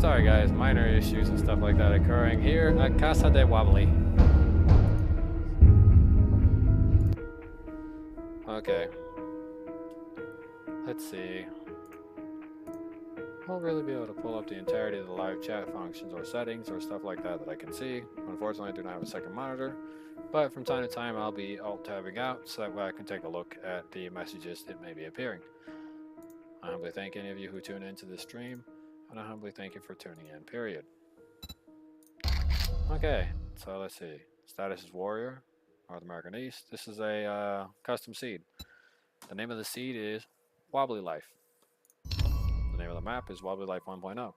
Sorry guys, minor issues and stuff like that occurring here at Casa de Wobbly. Okay. Let's see. I won't really be able to pull up the entirety of the live chat functions or settings or stuff like that I can see. Unfortunately, I do not have a second monitor, but from time to time I'll be alt-tabbing out so that way I can take a look at the messages that may be appearing. I humbly thank any of you who tune into this stream, and I humbly thank you for tuning in, period. Okay, so let's see. Status is Warrior, North American East. This is a custom seed. The name of the seed is Wobbly Life. The name of the map is Wobbly Life 1.0.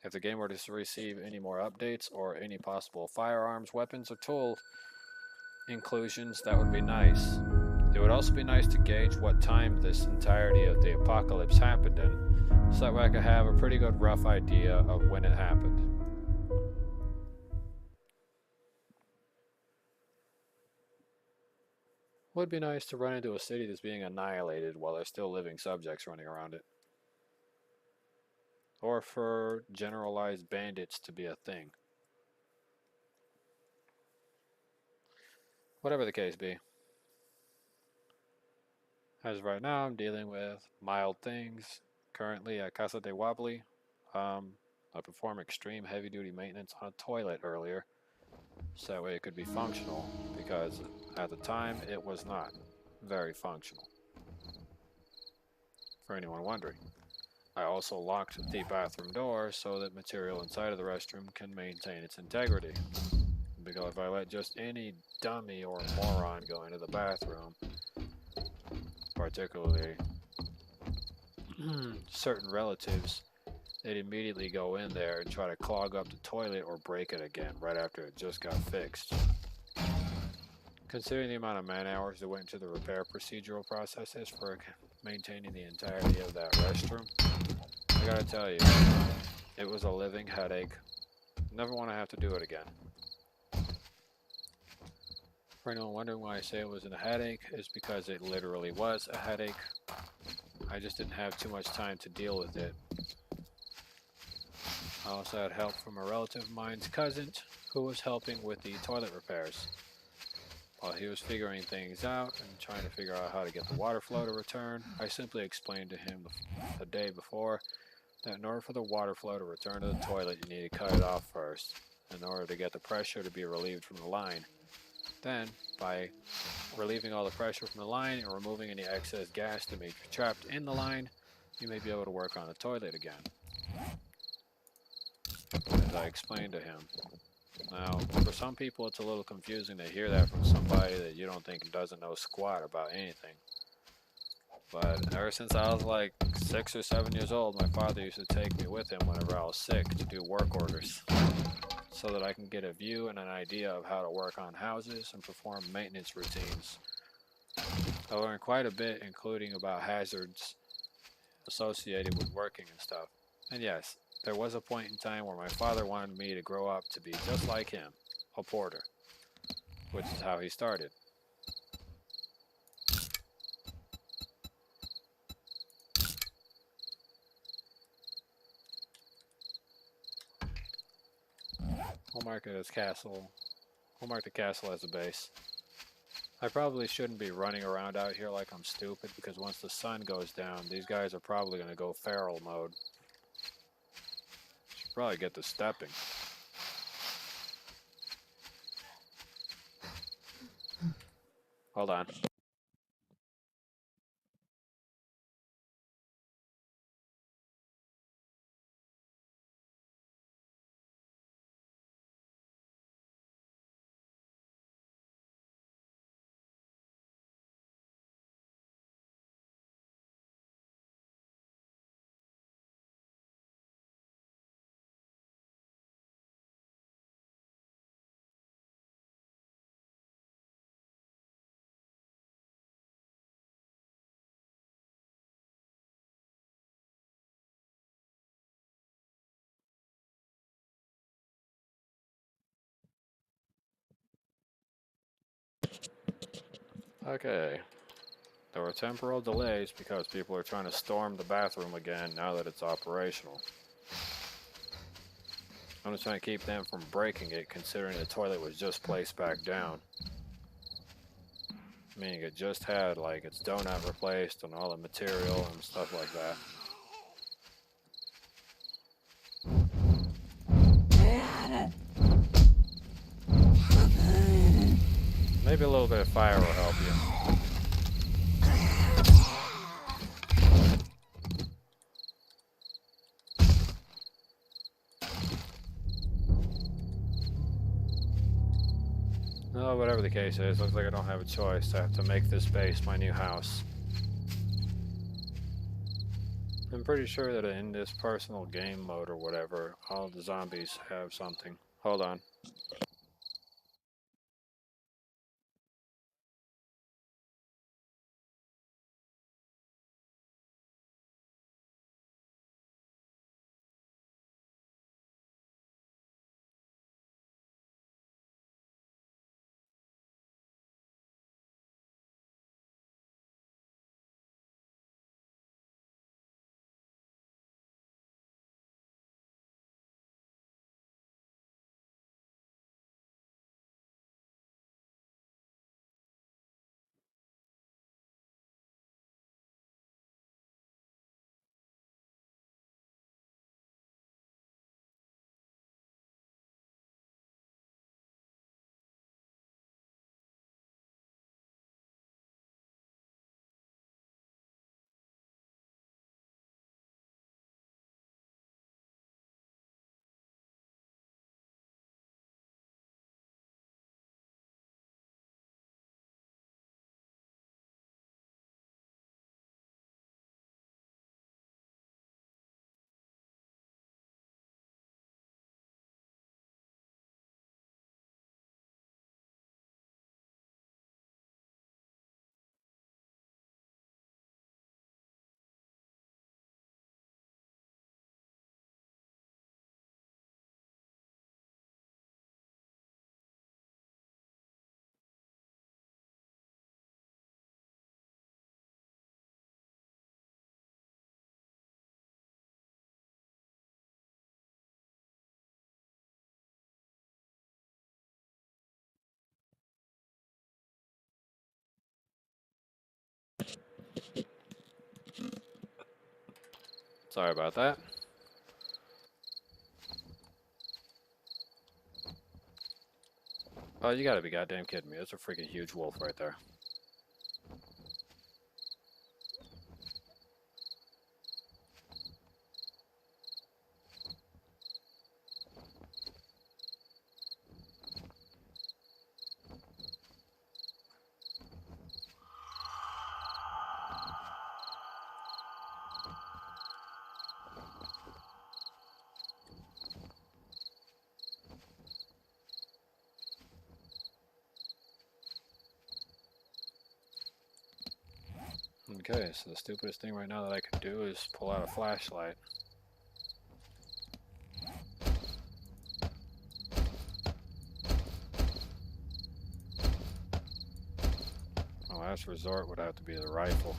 If the game were to receive any more updates or any possible firearms, weapons, or tool inclusions, that would be nice. It would also be nice to gauge what time this entirety of the apocalypse happened in, so that way I could have a pretty good rough idea of when it happened. Would be nice to run into a city that's being annihilated while there's still living subjects running around it. Or for generalized bandits to be a thing. Whatever the case be. As of right now, I'm dealing with mild things. Currently at Casa de Wobbly, I performed extreme heavy-duty maintenance on a toilet earlier, so that way it could be functional, because at the time it was not very functional. For anyone wondering. I also locked the bathroom door so that material inside of the restroom can maintain its integrity. Because if I let just any dummy or moron go into the bathroom, particularly certain relatives, they'd immediately go in there and try to clog up the toilet or break it again right after it just got fixed. Considering the amount of man hours that went into the repair procedural processes for maintaining the entirety of that restroom, I gotta tell you, it was a living headache. Never want to have to do it again. For anyone wondering why I say it wasn't a headache, is because it literally was a headache. I just didn't have too much time to deal with it. I also had help from a relative of mine's cousin who was helping with the toilet repairs. While he was figuring things out and trying to figure out how to get the water flow to return, I simply explained to him the day before that in order for the water flow to return to the toilet, you need to cut it off first, in order to get the pressure to be relieved from the line. Then, by relieving all the pressure from the line and removing any excess gas that may be trapped in the line, you may be able to work on the toilet again. As I explained to him. Now, for some people it's a little confusing to hear that from somebody that you don't think doesn't know squat about anything. But ever since I was like 6 or 7 years old, my father used to take me with him whenever I was sick to do work orders, so that I can get a view and an idea of how to work on houses and perform maintenance routines. I learned quite a bit, including about hazards associated with working and stuff. And yes, there was a point in time where my father wanted me to grow up to be just like him, a porter, which is how he started. We'll mark it as castle. We'll mark the castle as a base. I probably shouldn't be running around out here like I'm stupid, because once the sun goes down, these guys are probably going to go feral mode. Should probably get to stepping. Hold on. Okay. There were temporal delays because people are trying to storm the bathroom again now that it's operational. I'm just trying to keep them from breaking it, considering the toilet was just placed back down. Meaning it just had, like, its donut replaced and all the material and stuff like that. Maybe a little bit of fire will help you. Oh, whatever the case is, looks like I don't have a choice. I have to make this base my new house. I'm pretty sure that in this personal game mode or whatever, all the zombies have something. Hold on. Sorry about that. Oh, you gotta be goddamn kidding me. That's a freaking huge wolf right there. Okay, so the stupidest thing right now that I could do is pull out a flashlight. My last resort would have to be the rifle.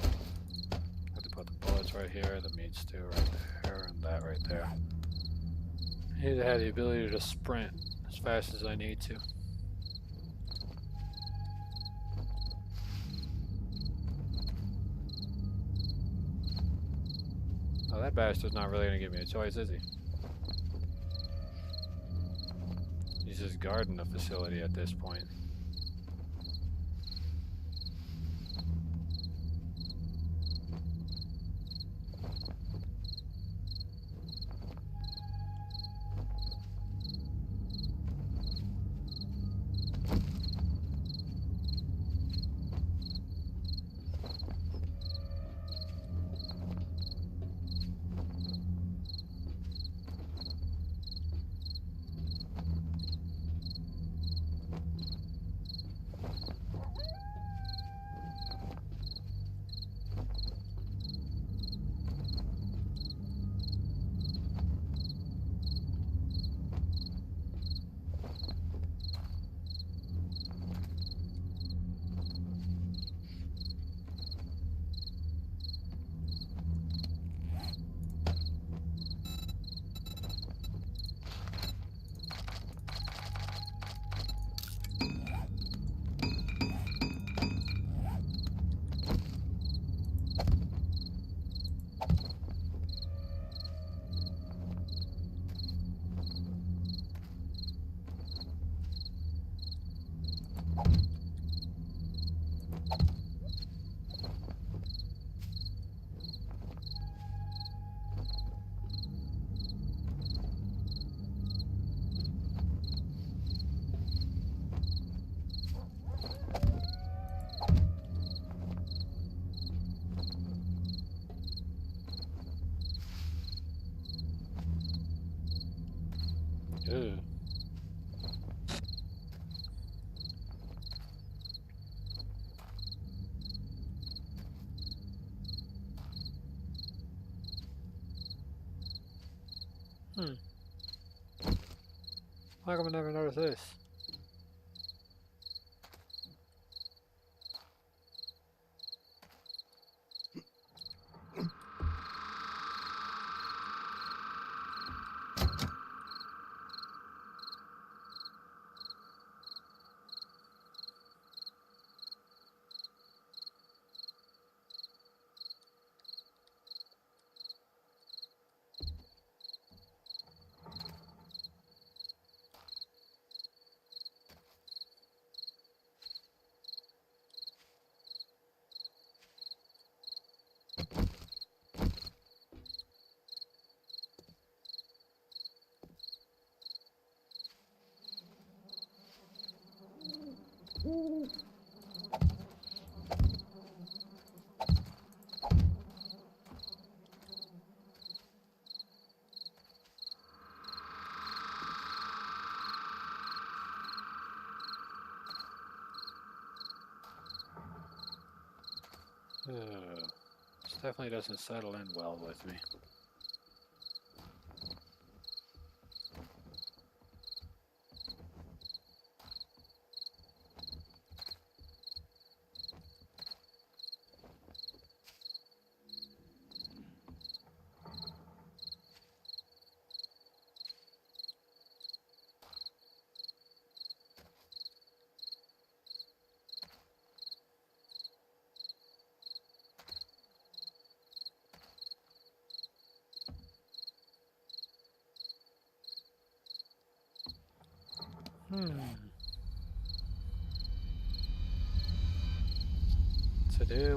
Have to put the bullets right here, the meat stew right there, and that right there. I need to have the ability to sprint as fast as I need to. Oh, that bastard's not really gonna give me a choice, is he? He's just guarding the facility at this point. Ew. Hmm. How come I never noticed this? This definitely doesn't settle in well with me.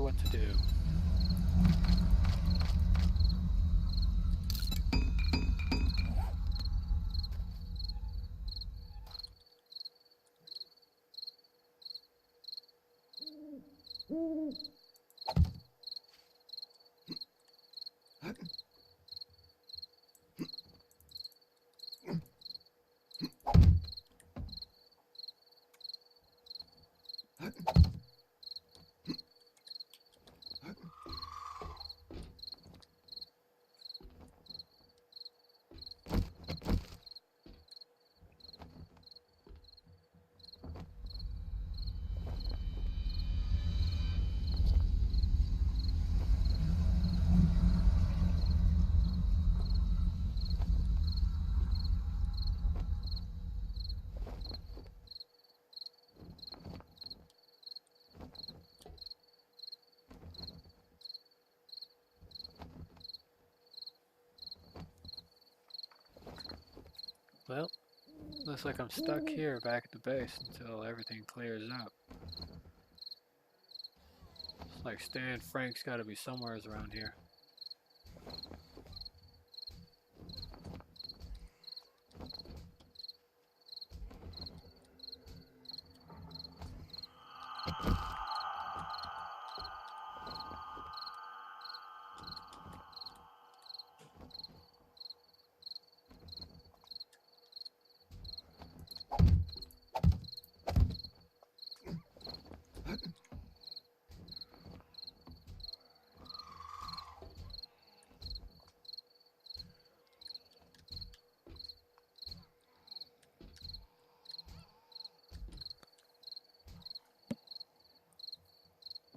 What to do? Well, looks like I'm stuck here back at the base until everything clears out. It's like Stan Frank's gotta be somewhere around here.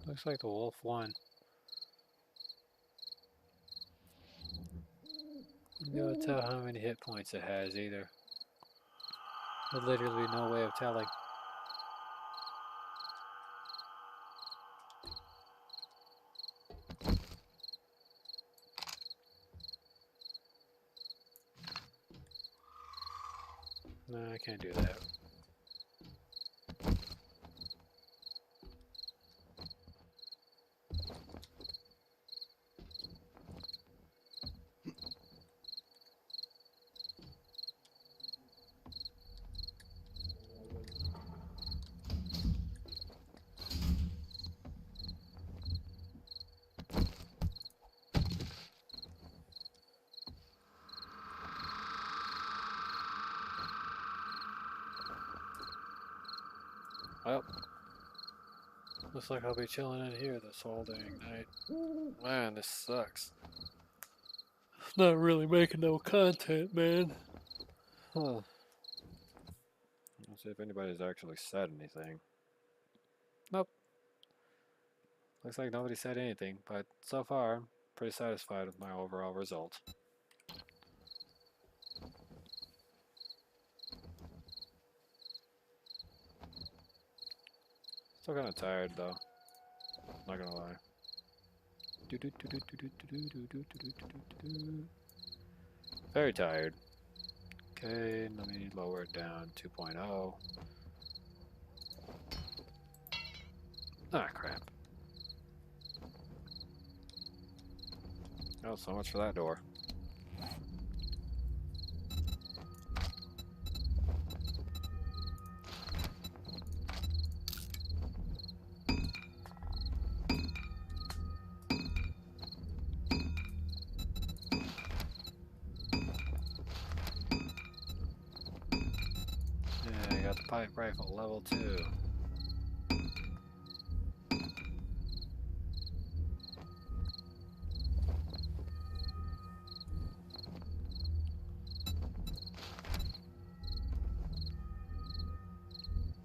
Looks like the wolf won. I'm gonna tell how many hit points it has either. There's literally no way of telling. No, I can't do that. Well, looks like I'll be chilling in here this whole dang night. Man, this sucks. Not really making no content, man. Huh. Let's see if anybody's actually said anything. Nope. Looks like nobody said anything, but so far, I'm pretty satisfied with my overall result. Still kind of tired though, not gonna lie. Very tired. Okay, let me lower it down 2.0. Ah, crap. Oh, so much for that door. Yeah, I got the pipe rifle level 2.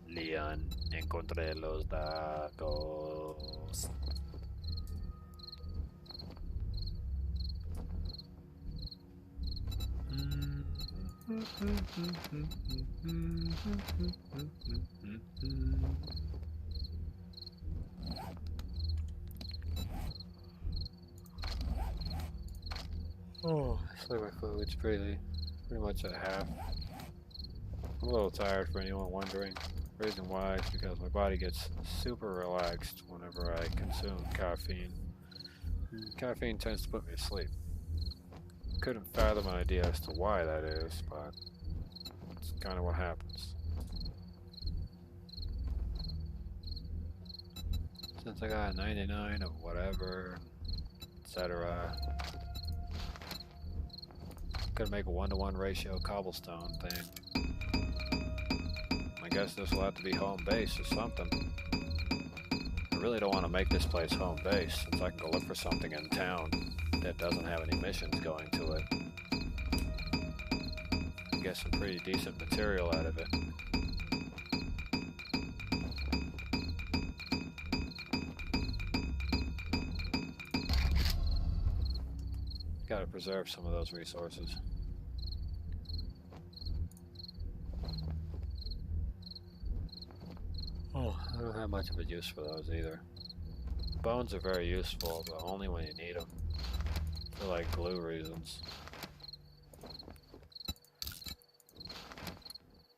Leon, encontré los datos. Oh, looks like my food's pretty much at half. I'm a little tired for anyone wondering. The reason why is because my body gets super relaxed whenever I consume caffeine. Caffeine tends to put me to sleep. Couldn't fathom an idea as to why that is, but it's kind of what happens. Since I got 99 of whatever, etc., could make a 1-to-1 ratio cobblestone thing. I guess this will have to be home base or something. I really don't want to make this place home base since I can go look for something in town that doesn't have any missions going to it. Get some pretty decent material out of it. Gotta preserve some of those resources. Oh, I don't have much of a use for those either. Bones are very useful, but only when you need them. For like glue reasons.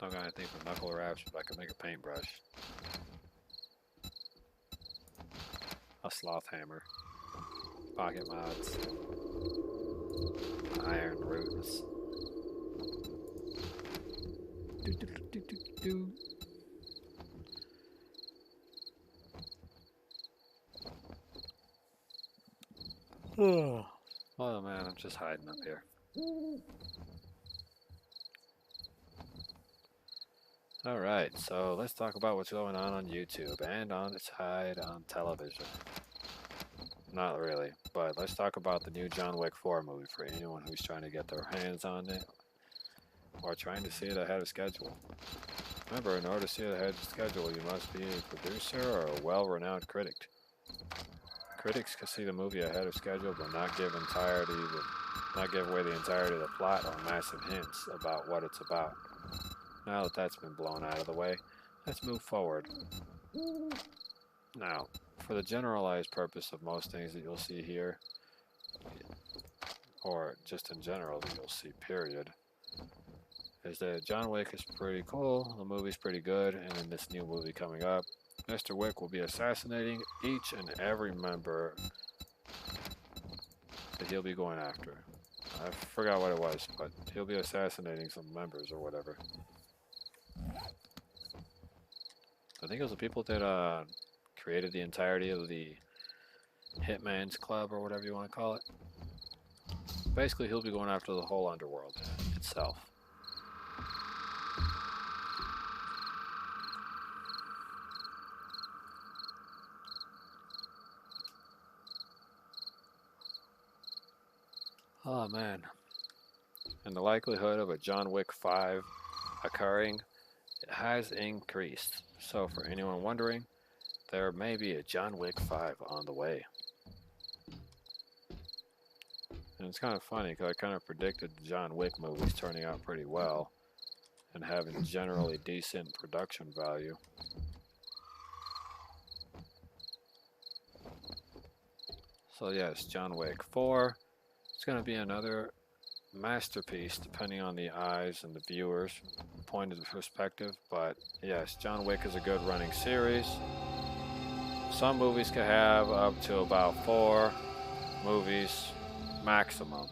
Don't got anything for knuckle wraps, but I can make a paintbrush. A sloth hammer. Pocket mods. Iron roots. Do, do, do, do, do. Oh man, I'm just hiding up here. Alright, so let's talk about what's going on YouTube and on its side on television. Not really, but let's talk about the new John Wick 4 movie for anyone who's trying to get their hands on it or trying to see it ahead of schedule. Remember, in order to see it ahead of schedule, you must be a producer or a well-renowned critic. Critics can see the movie ahead of schedule but not give away the entirety of the plot or massive hints about what it's about. Now that that's been blown out of the way, let's move forward. Now, for the generalized purpose of most things that you'll see here, or just in general that you'll see, period, is that John Wick is pretty cool, the movie's pretty good, and in this new movie coming up, Mr. Wick will be assassinating each and every member that he'll be going after. I forgot what it was, but he'll be assassinating some members or whatever. I think it was the people that created the entirety of the Hitman's Club or whatever you want to call it. Basically, he'll be going after the whole underworld itself. Oh man. And the likelihood of a John Wick 5 occurring has increased. So for anyone wondering, there may be a John Wick 5 on the way. And it's kind of funny because I kind of predicted the John Wick movies turning out pretty well and having generally decent production value. So yes, John Wick 4. It's going to be another masterpiece depending on the eyes and the viewers' point of perspective. But yes, John Wick is a good running series. Some movies can have up to about 4 movies maximum.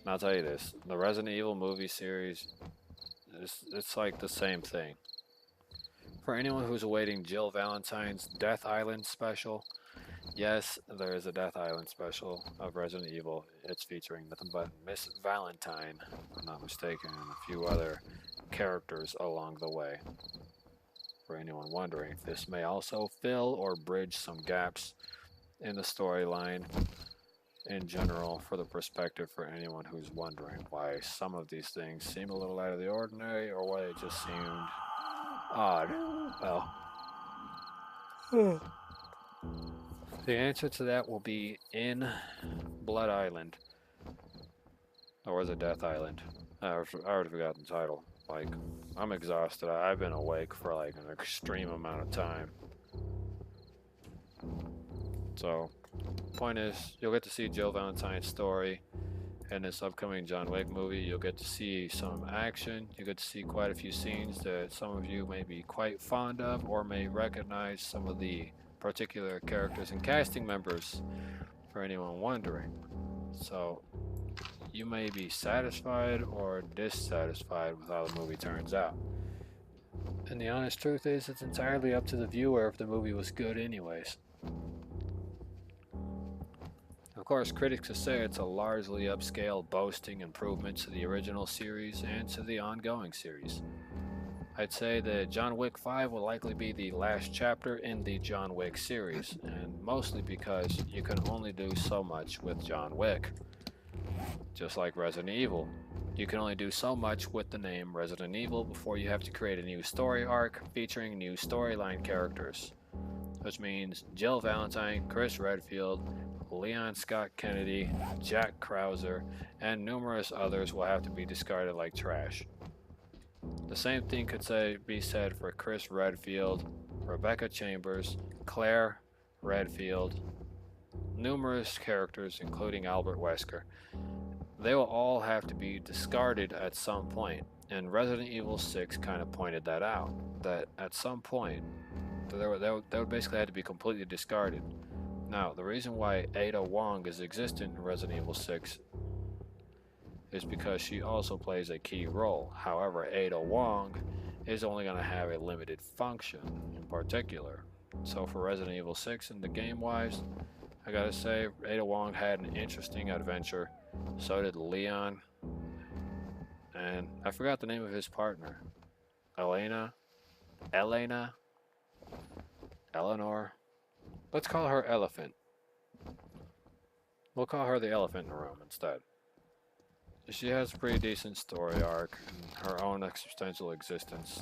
And I'll tell you this, the Resident Evil movie series, it's like the same thing. For anyone who's awaiting Jill Valentine's Death Island special, yes, there is a Death Island special of Resident Evil. It's featuring nothing but Miss Valentine, if I'm not mistaken, and a few other characters along the way. For anyone wondering, this may also fill or bridge some gaps in the storyline in general for the perspective for anyone who's wondering why some of these things seem a little out of the ordinary or why they just seemed odd. Well, the answer to that will be in Blood Island. Or was it Death Island? I already forgot the title. Like, I'm exhausted. I've been awake for like an extreme amount of time. So, point is, you'll get to see Jill Valentine's story in this upcoming John Wick movie. You'll get to see some action. You get to see quite a few scenes that some of you may be quite fond of or may recognize some of the particular characters and casting members for anyone wondering. So, you may be satisfied or dissatisfied with how the movie turns out. And the honest truth is, it's entirely up to the viewer if the movie was good anyways. Of course, critics have said it's a largely upscale, boasting improvements to the original series and to the ongoing series. I'd say that John Wick 5 will likely be the last chapter in the John Wick series, and mostly because you can only do so much with John Wick. Just like Resident Evil, you can only do so much with the name Resident Evil before you have to create a new story arc featuring new storyline characters. Which means Jill Valentine, Chris Redfield, Leon Scott Kennedy, Jack Krauser, and numerous others will have to be discarded like trash. The same thing could be said for Chris Redfield, Rebecca Chambers, Claire Redfield, numerous characters including Albert Wesker. They will all have to be discarded at some point, and Resident Evil 6 kind of pointed that out, that at some point they would basically have to be completely discarded. Now, the reason why Ada Wong is existent in Resident Evil 6 is because she also plays a key role. However, Ada Wong is only going to have a limited function in particular. So for Resident Evil 6 and the game-wise, I gotta say, Ada Wong had an interesting adventure. So did Leon. And I forgot the name of his partner. Eleanor? Eleanor? Let's call her Elephant. We'll call her the elephant in the room instead. She has a pretty decent story arc and her own existential existence.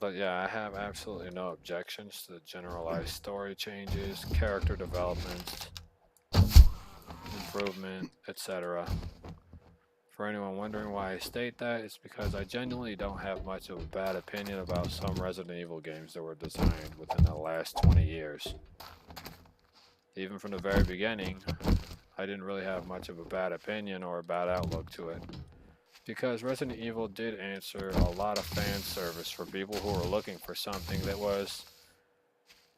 But yeah, I have absolutely no objections to the generalized story changes, character development, improvement, etc. For anyone wondering why I state that, it's because I genuinely don't have much of a bad opinion about some Resident Evil games that were designed within the last 20 years. Even from the very beginning, I didn't really have much of a bad opinion or a bad outlook to it. Because Resident Evil did answer a lot of fan service for people who were looking for something that was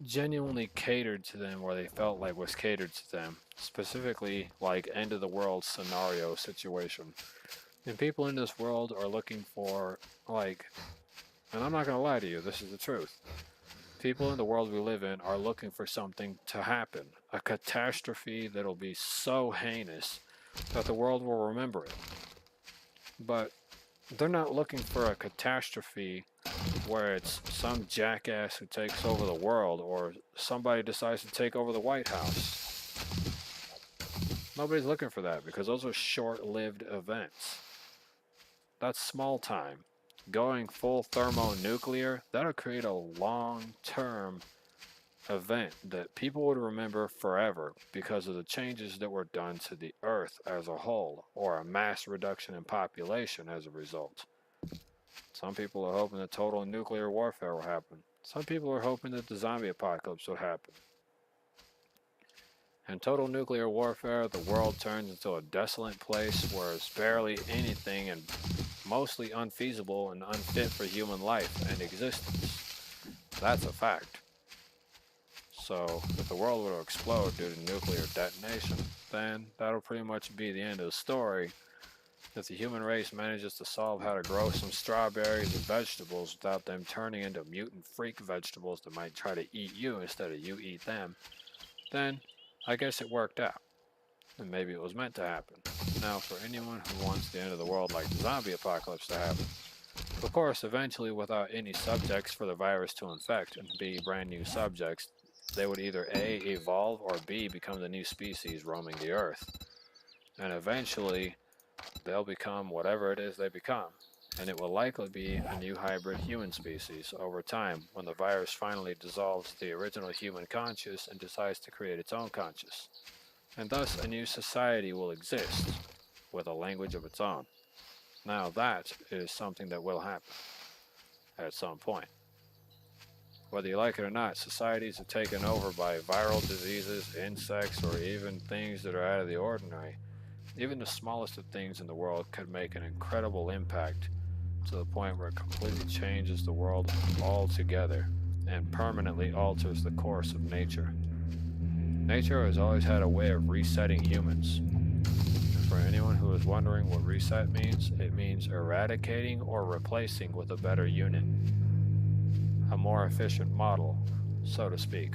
genuinely catered to them, or they felt like was catered to them. Specifically, like end of the world scenario situation. And people in this world are looking for, like, and I'm not going to lie to you, this is the truth. People in the world we live in are looking for something to happen. A catastrophe that'll be so heinous that the world will remember it. But they're not looking for a catastrophe where it's some jackass who takes over the world or somebody decides to take over the White House. Nobody's looking for that because those are short-lived events. That's small time. Going full thermonuclear, that'll create a long-term event that people would remember forever because of the changes that were done to the Earth as a whole, or a mass reduction in population as a result. Some people are hoping that total nuclear warfare will happen. Some people are hoping that the zombie apocalypse will happen. In total nuclear warfare, the world turns into a desolate place where it's barely anything and mostly unfeasible and unfit for human life and existence. That's a fact. So, if the world were to explode due to nuclear detonation, then that'll pretty much be the end of the story. If the human race manages to solve how to grow some strawberries and vegetables without them turning into mutant freak vegetables that might try to eat you instead of you eat them, then I guess it worked out. And maybe it was meant to happen. Now, for anyone who wants the end of the world like the zombie apocalypse to happen, of course, eventually without any subjects for the virus to infect and be brand new subjects, they would either A, evolve, or B, become the new species roaming the earth. And eventually, they'll become whatever it is they become. And it will likely be a new hybrid human species over time when the virus finally dissolves the original human conscious and decides to create its own conscious. And thus a new society will exist with a language of its own. Now that is something that will happen at some point. Whether you like it or not, societies are taken over by viral diseases, insects, or even things that are out of the ordinary. Even the smallest of things in the world could make an incredible impact to the point where it completely changes the world altogether and permanently alters the course of nature. Nature has always had a way of resetting humans. And for anyone who is wondering what reset means, it means eradicating or replacing with a better unit. A more efficient model, so to speak.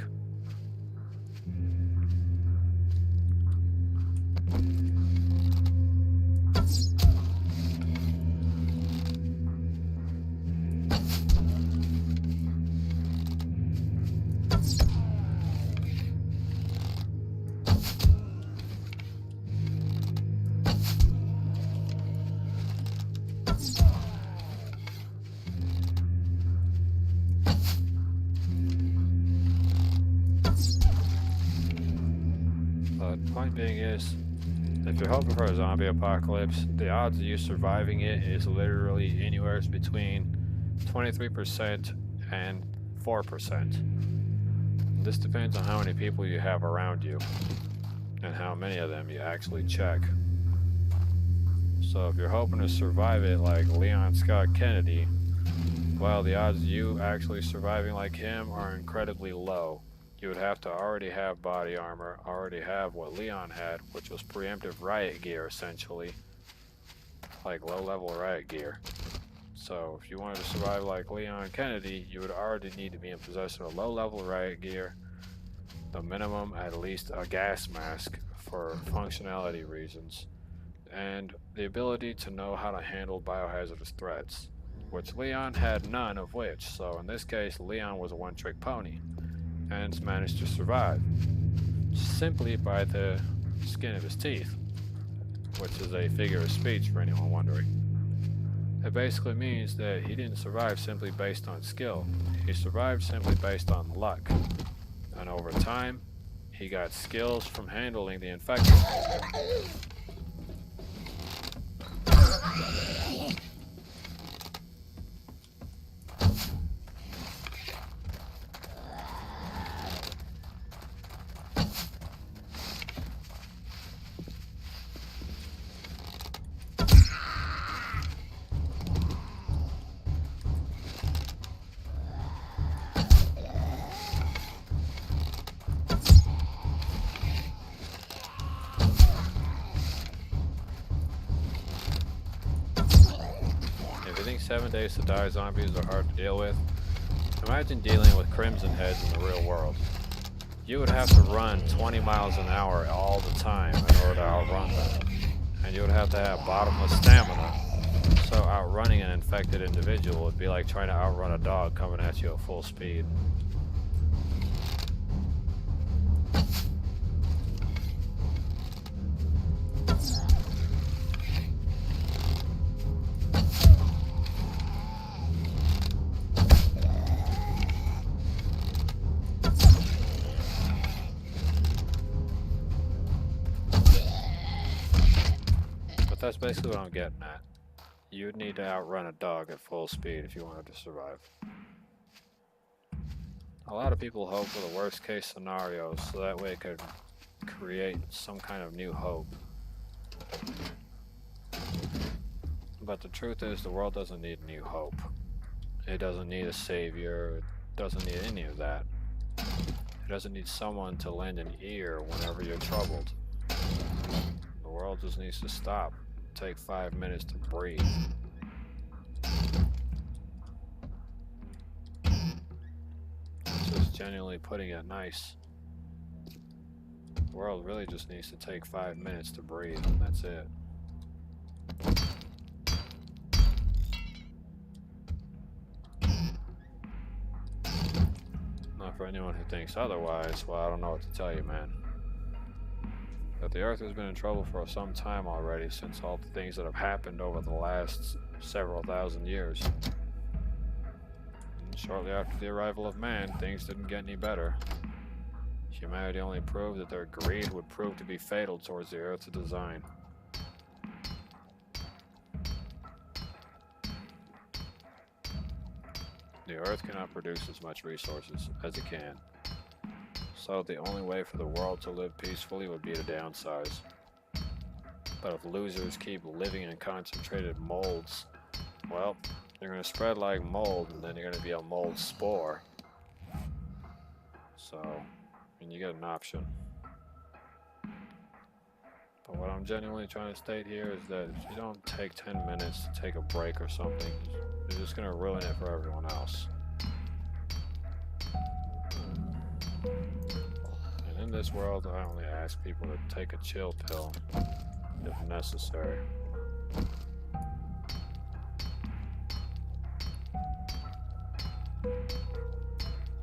Point being is, if you're hoping for a zombie apocalypse, the odds of you surviving it is literally anywhere between 23% and 4%. This depends on how many people you have around you and how many of them you actually check. So if you're hoping to survive it like Leon Scott Kennedy, well, the odds of you actually surviving like him are incredibly low. You would have to already have body armor, already have what Leon had, which was preemptive riot gear essentially, like low-level riot gear. So if you wanted to survive like Leon Kennedy, you would already need to be in possession of low-level riot gear, the minimum at least a gas mask for functionality reasons, and the ability to know how to handle biohazardous threats, which Leon had none of which. So in this case, Leon was a one-trick pony and managed to survive simply by the skin of his teeth, which is a figure of speech for anyone wondering. It basically means that he didn't survive simply based on skill. He survived simply based on luck. And over time, he got skills from handling the infection. If you think 7 Days to Die zombies are hard to deal with, imagine dealing with Crimson Heads in the real world. You would have to run 20 miles an hour all the time in order to outrun them. And you would have to have bottomless stamina So outrunning an infected individual would be like trying to outrun a dog coming at you at full speed. But that's basically what I'm getting at. You'd need to outrun a dog at full speed if you wanted to survive. A lot of people hope for the worst case scenarios so that way it could create some kind of new hope. But the truth is the world doesn't need new hope. It doesn't need a savior, it doesn't need any of that. It doesn't need someone to lend an ear whenever you're troubled. The world just needs to stop. Take 5 minutes to breathe. Just genuinely putting it nice. The world really just needs to take 5 minutes to breathe, and that's it. Not for anyone who thinks otherwise, well, I don't know what to tell you, man. But the Earth has been in trouble for some time already, since all the things that have happened over the last several thousand years. And shortly after the arrival of man, things didn't get any better. Humanity only proved that their greed would prove to be fatal towards the Earth's design. The Earth cannot produce as much resources as it can. So the only way for the world to live peacefully would be to downsize. But if losers keep living in concentrated molds, well, they're going to spread like mold, and then you're going to be a mold spore. So, I mean, you get an option. But what I'm genuinely trying to state here is that if you don't take 10 minutes to take a break or something, you're just going to ruin it for everyone else. In this world, I only ask people to take a chill pill if necessary.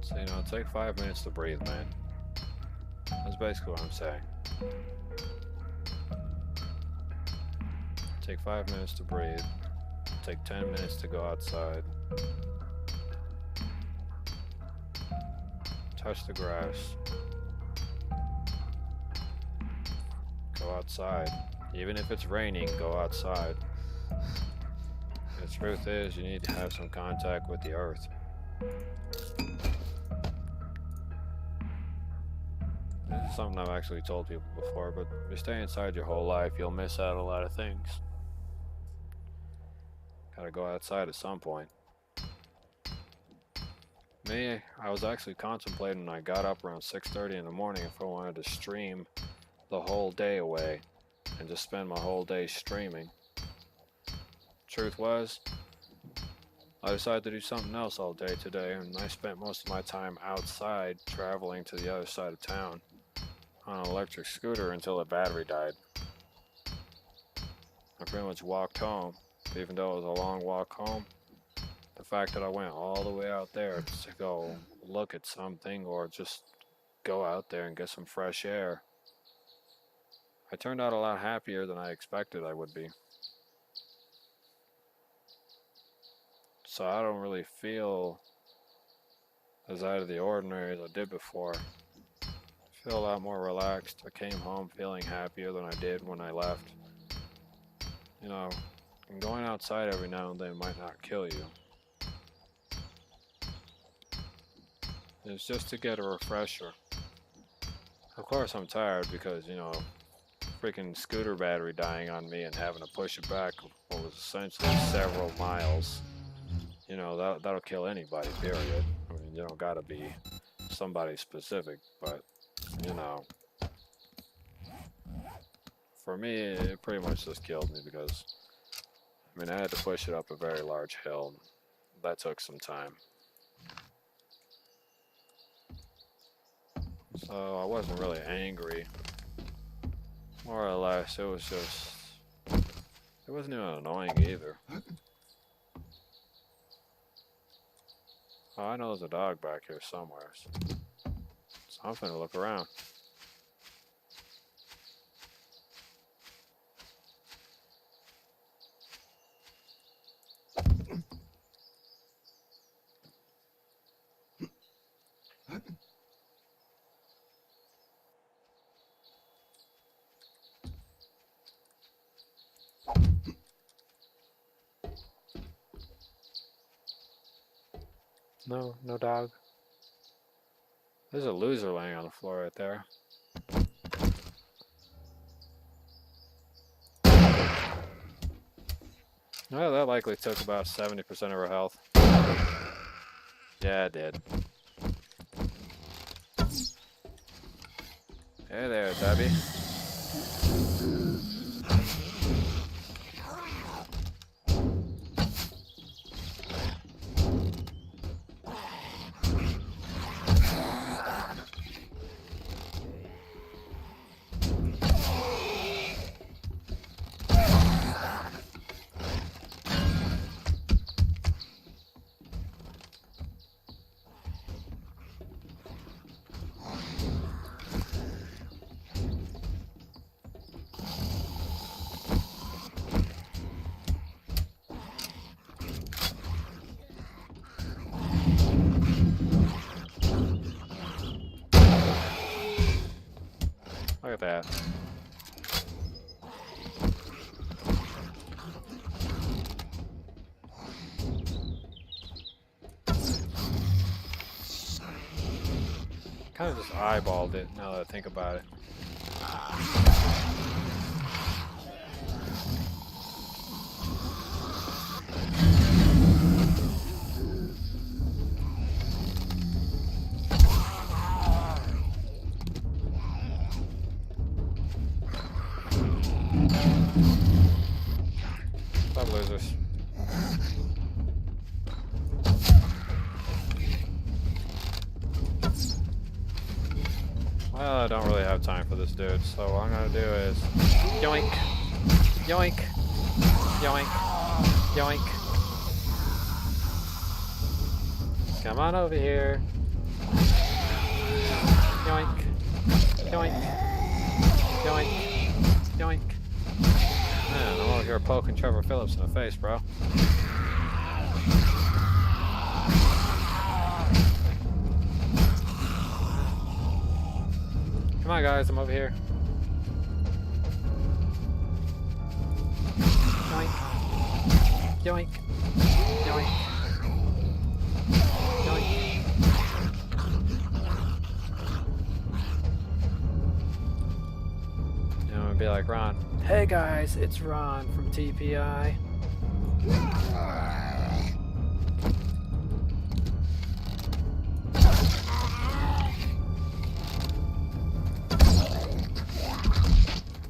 So, take 5 minutes to breathe, man. That's basically what I'm saying. Take 5 minutes to breathe. Take 10 minutes to go outside. Touch the grass. Go outside. Even if it's raining, go outside. The truth is, you need to have some contact with the earth. This is something I've actually told people before, but if you stay inside your whole life, you'll miss out on a lot of things. Gotta go outside at some point. Me, I was actually contemplating when I got up around 6:30 in the morning if I wanted to stream the whole day away and just spend my whole day streaming. Truth was, I decided to do something else all day today, and I spent most of my time outside traveling to the other side of town on an electric scooter until the battery died. I pretty much walked home, even though it was a long walk home. The fact that I went all the way out there to go look at something or just go out there and get some fresh air, I turned out a lot happier than I expected I would be. So I don't really feel as out of the ordinary as I did before. I feel a lot more relaxed. I came home feeling happier than I did when I left. And going outside every now and then might not kill you. It's just to get a refresher. Of course I'm tired because, freaking scooter battery dying on me and having to push it back what was essentially several miles. That'll kill anybody, period. I mean, you don't gotta be somebody specific, but, for me, it pretty much just killed me because, I had to push it up a very large hill. That took some time. So I wasn't really angry. More or less, it was just It wasn't even annoying either. Oh, I know there's a dog back here somewhere. So I'm finna look around. No, no dog. There's a loser laying on the floor right there. Well, that likely took about 70% of her health. Yeah, it did. Hey there, Debbie. Look at that. Kind of just eyeballed it now that I think about it. Stop, losers. Well, I don't really have time for this dude, so what I'm gonna do is yoink, yoink, yoink, yoink. Come on over here. Yoink, yoink, yoink, yoink. Man, I'm over here poking Trevor Phillips in the face, bro. Come on, guys, I'm over here. Yoink. Yoink. Yoink. Yoink. And I'm gonna be like Ron. Hey guys, it's Ron from TPI.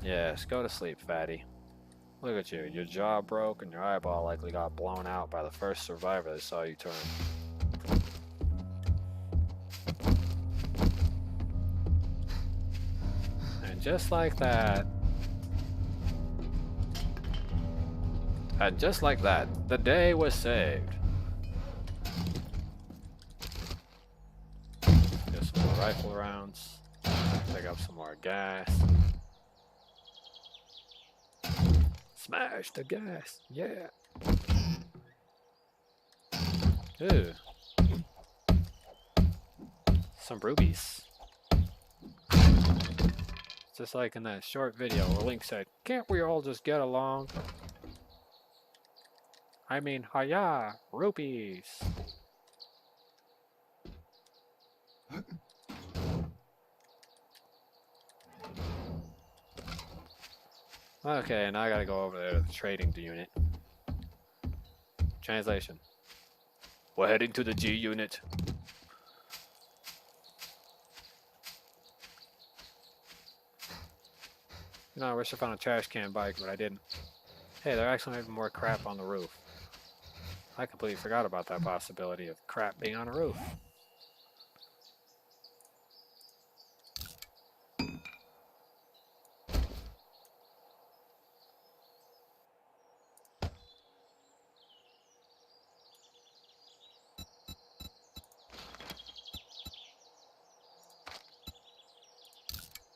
Yes, go to sleep, fatty. Look at you. Your jaw broke and your eyeball likely got blown out by the first survivor that saw you turn. And just like that, the day was saved. Get some more rifle rounds. Pick up some more gas. Smash the gas, yeah. Ooh. Some rubies. Just like in that short video where Link said, "Can't we all just get along?" I mean, hiya, rupees. Okay, now I gotta go over there to the trading unit. Translation. We're heading to the G unit. You know, I wish I found a trash can bike, but I didn't. Hey, they're actually having more crap on the roof. I completely forgot about that possibility of crap being on a roof.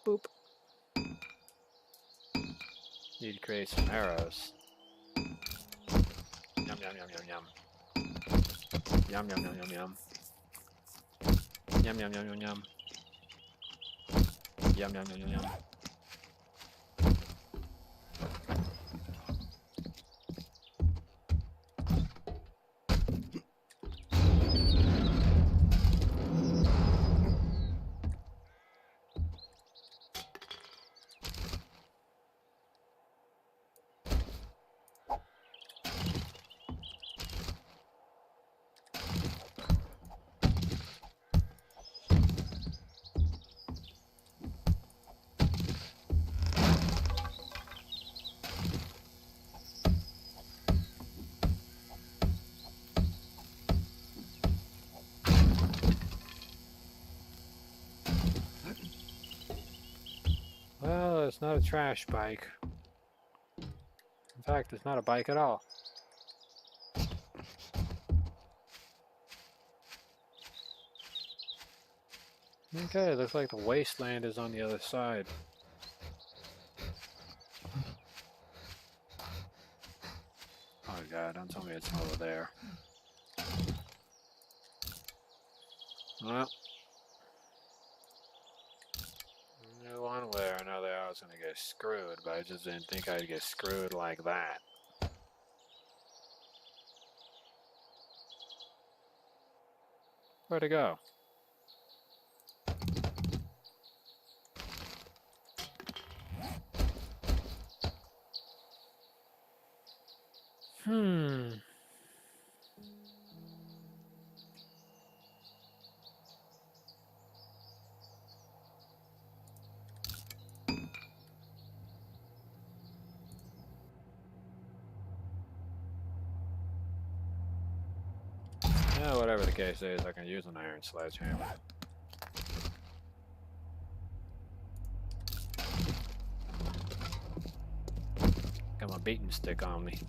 boop. Need to create some arrows. Yum, yum, yum, yum, yum. Yum, yum, yum, yum, yum. Yum, yum, yum, yum, yum. Yum, yum, yum, yum, yum. Well, it's not a trash bike. In fact, it's not a bike at all. Okay, looks like the wasteland is on the other side. Oh god, don't tell me it's over there. Well, one way or another I was gonna get screwed, but I just didn't think I'd get screwed like that. Where'd it go? Yeah, whatever the case is, I can use an iron sledgehammer. Got my beating stick on me.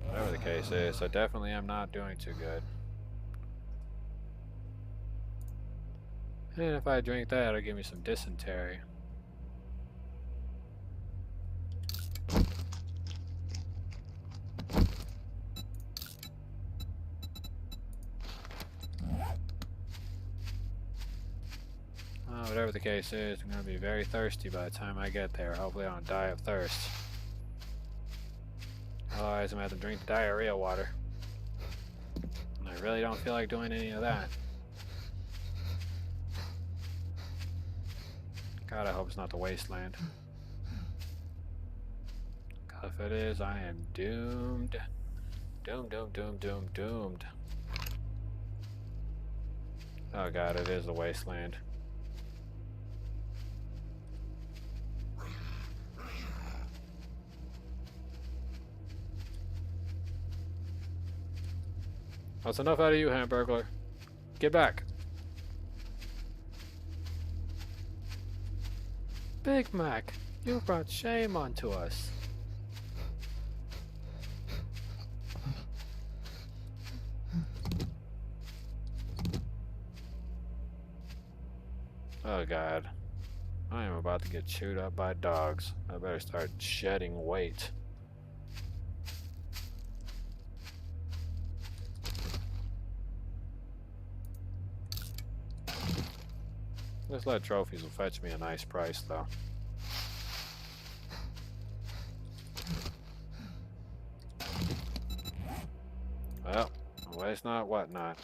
Whatever the case is, I definitely am not doing too good. And if I drink that, it'll give me some dysentery. Whatever the case is, I'm going to be very thirsty by the time I get there. Hopefully I don't die of thirst. Otherwise I'm going to have to drink the diarrhea water. And I really don't feel like doing any of that. God, I hope it's not the wasteland. God, if it is, I am doomed. Doomed, doomed, doomed, doomed, doomed. Oh god, it is the wasteland. That's enough out of you, Hamburglar. Get back. Big Mac, you brought shame onto us. Oh god. I am about to get chewed up by dogs. I better start shedding weight. This lead trophies will fetch me a nice price, though. Well, waste not, what not.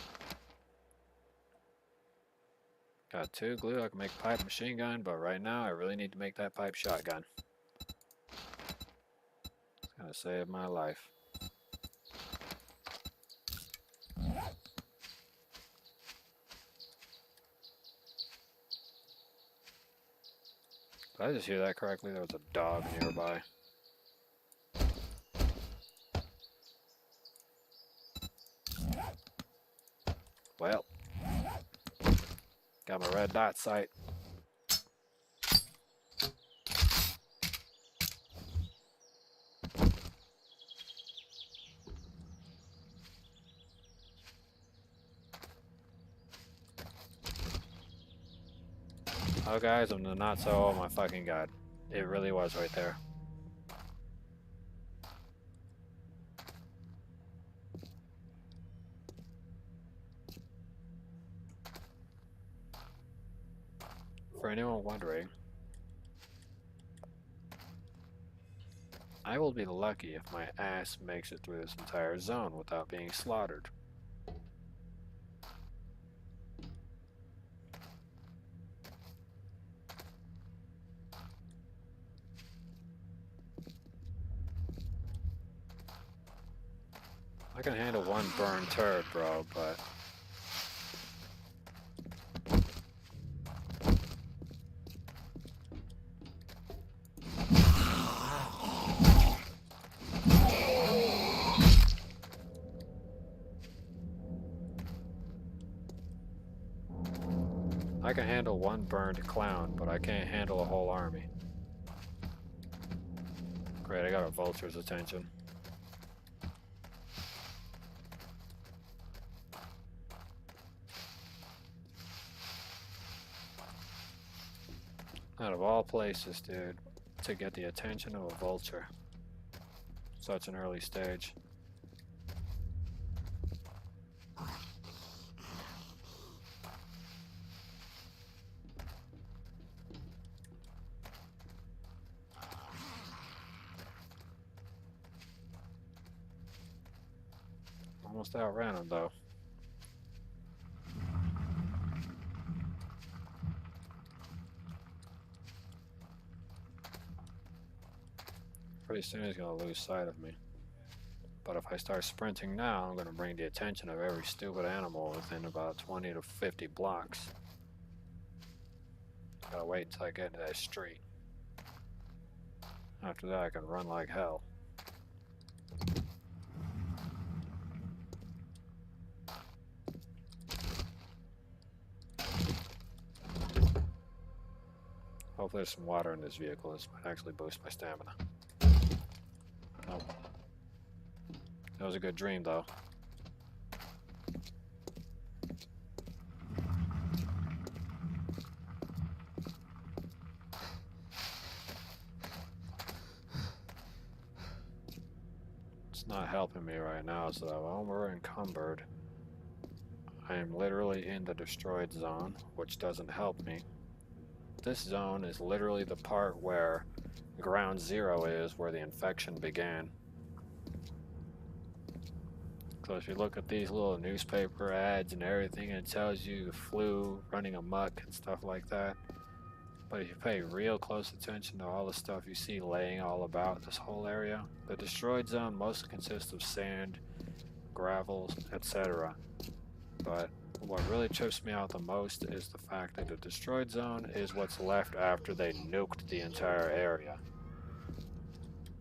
Got 2 glue, I can make a pipe machine gun, but right now I really need to make that pipe shotgun. It's gonna save my life. Did I just hear that correctly? There was a dog nearby. Well, got my red dot sight. Oh guys, I'm not so, oh my fucking god. It really was right there. For anyone wondering, I will be lucky if my ass makes it through this entire zone without being slaughtered. I can handle one burned turd, bro, but... I can handle one burned clown, but I can't handle a whole army. Great, I got a vulture's attention. Out of all places, dude, to get the attention of a vulture. Such an early stage. Almost outran him, though. Pretty soon he's gonna lose sight of me. But if I start sprinting now, I'm gonna bring the attention of every stupid animal within about 20 to 50 blocks. Gotta wait until I get into that street. After that, I can run like hell. Hopefully there's some water in this vehicle. This might actually boost my stamina. Nope. That was a good dream, though. It's not helping me right now, so while we're encumbered, I am literally in the destroyed zone, which doesn't help me. This zone is literally the part where ground zero is, where the infection began. So if you look at these little newspaper ads and everything, it tells you flu running amok and stuff like that. But if you pay real close attention to all the stuff you see laying all about this whole area, the destroyed zone mostly consists of sand, gravel, etc. But what really trips me out the most is the fact that the destroyed zone is what's left after they nuked the entire area.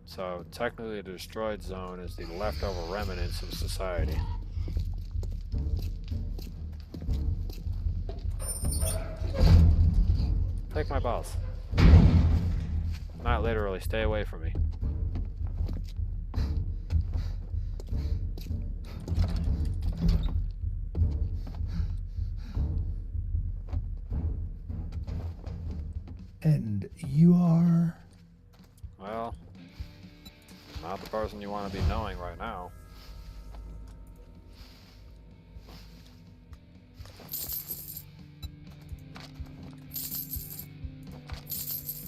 So technically the destroyed zone is the leftover remnants of society. Take my balls. Not literally, stay away from me. And you are? Well, not the person you want to be knowing right now.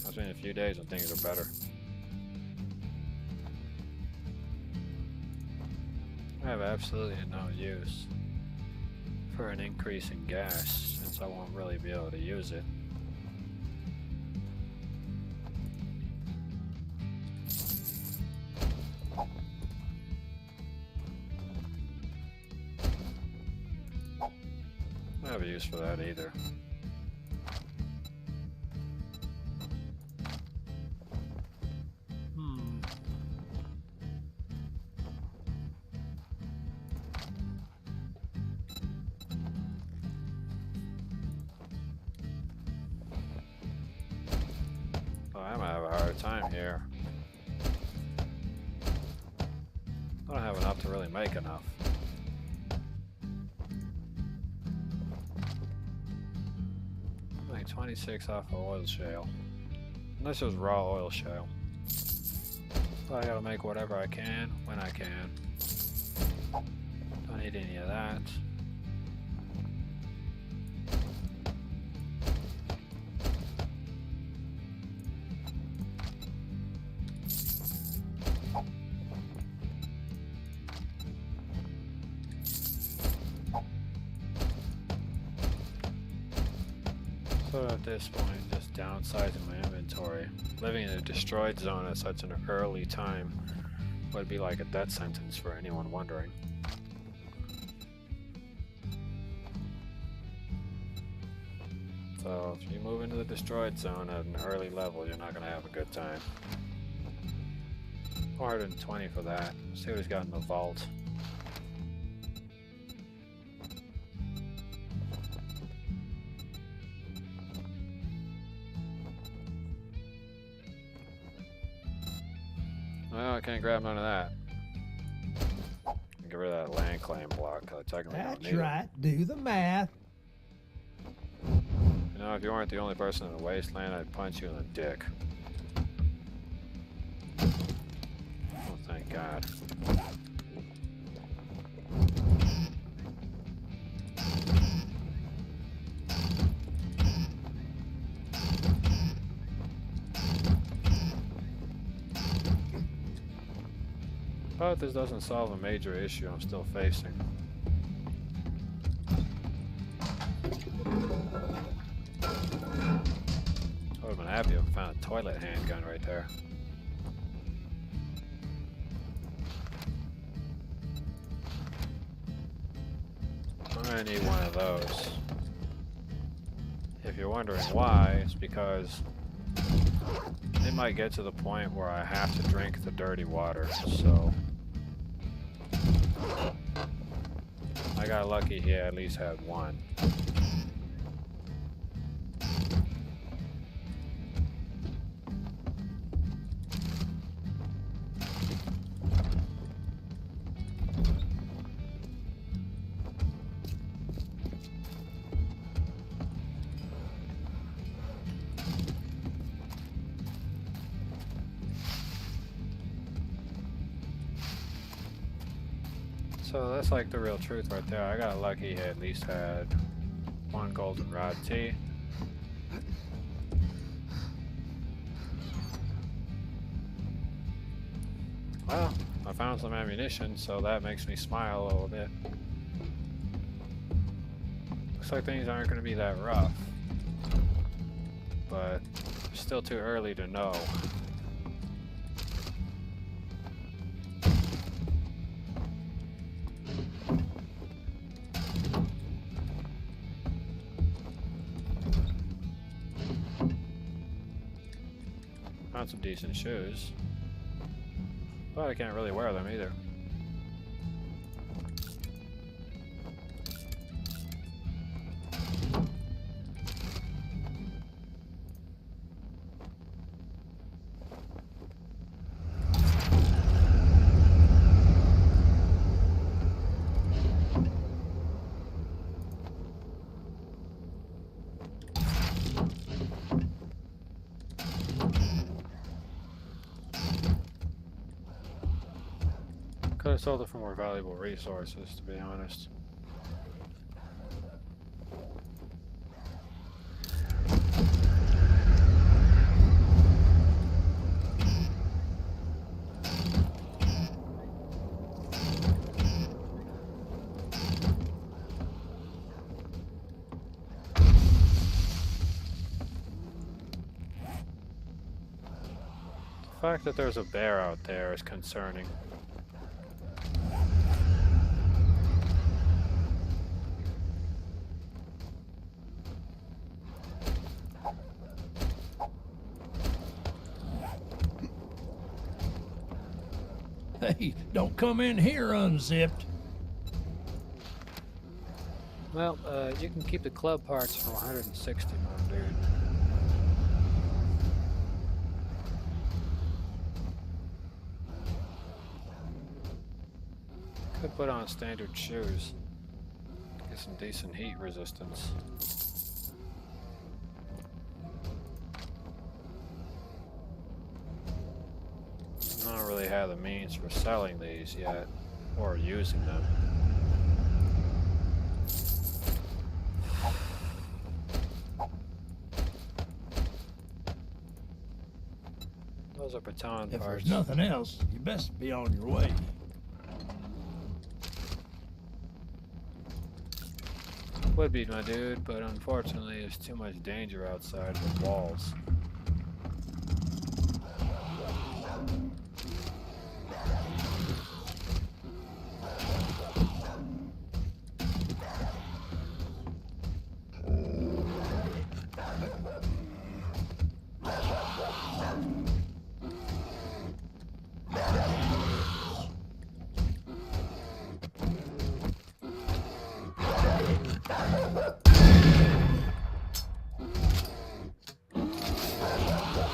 I'll see you in a few days when things are better. I have absolutely no use for an increase in gas, since I won't really be able to use it. I don't have a use for that either. hard time here. I don't have enough to really make enough. Like 26 off of oil shale. And this is raw oil shale. So I gotta make whatever I can when I can. Don't need any of that. So at this point, just downsizing my inventory. Living in a destroyed zone at such an early time would be like a death sentence for anyone wondering. So if you move into the destroyed zone at an early level, you're not going to have a good time. 420 for that. See what he's got in the vault. Well, I can't grab none of that. Get rid of that land claim block. I technically don't need it. That's right. Do the math. You know, if you weren't the only person in the wasteland, I'd punch you in the dick. Oh, thank God. But this doesn't solve a major issue I'm still facing. I would have been happy if I found a toilet handgun right there. I'm gonna need one of those. If you're wondering why, it's because it might get to the point where I have to drink the dirty water, so I got lucky he at least had one. So that's like the real truth right there. I got lucky he at least had one goldenrod tea. Well, I found some ammunition, so that makes me smile a little bit. Looks like things aren't going to be that rough, but it's still too early to know. Found some decent shoes, but I can't really wear them either. Could have sold it for more valuable resources, to be honest. The fact that there's a bear out there is concerning. Hey, don't come in here unzipped. Well, you can keep the club parts for 160, my dude. Could put on standard shoes. Get some decent heat resistance. I don't really have the means for selling these yet, or using them. Those are baton If parts. there's nothing else, you best be on your way. Would be, my dude, but unfortunately there's too much danger outside the walls.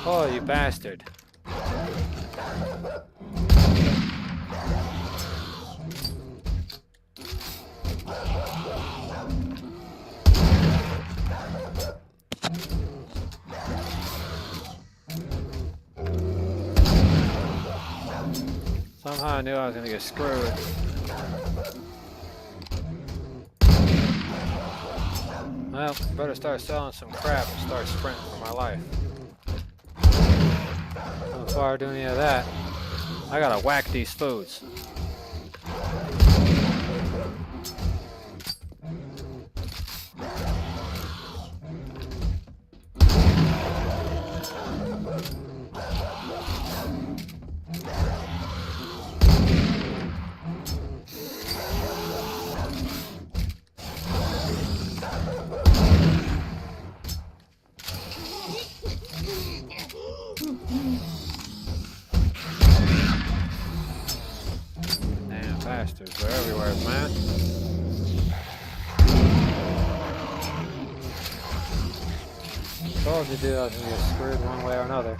Oh, you bastard. Somehow I knew I was gonna get screwed. Well, better start selling some crap and start sprinting for my life. Before I do any of that, I gotta whack these foods. Damn bastards, they're everywhere, man. Told you, dude, I was gonna get screwed one way or another.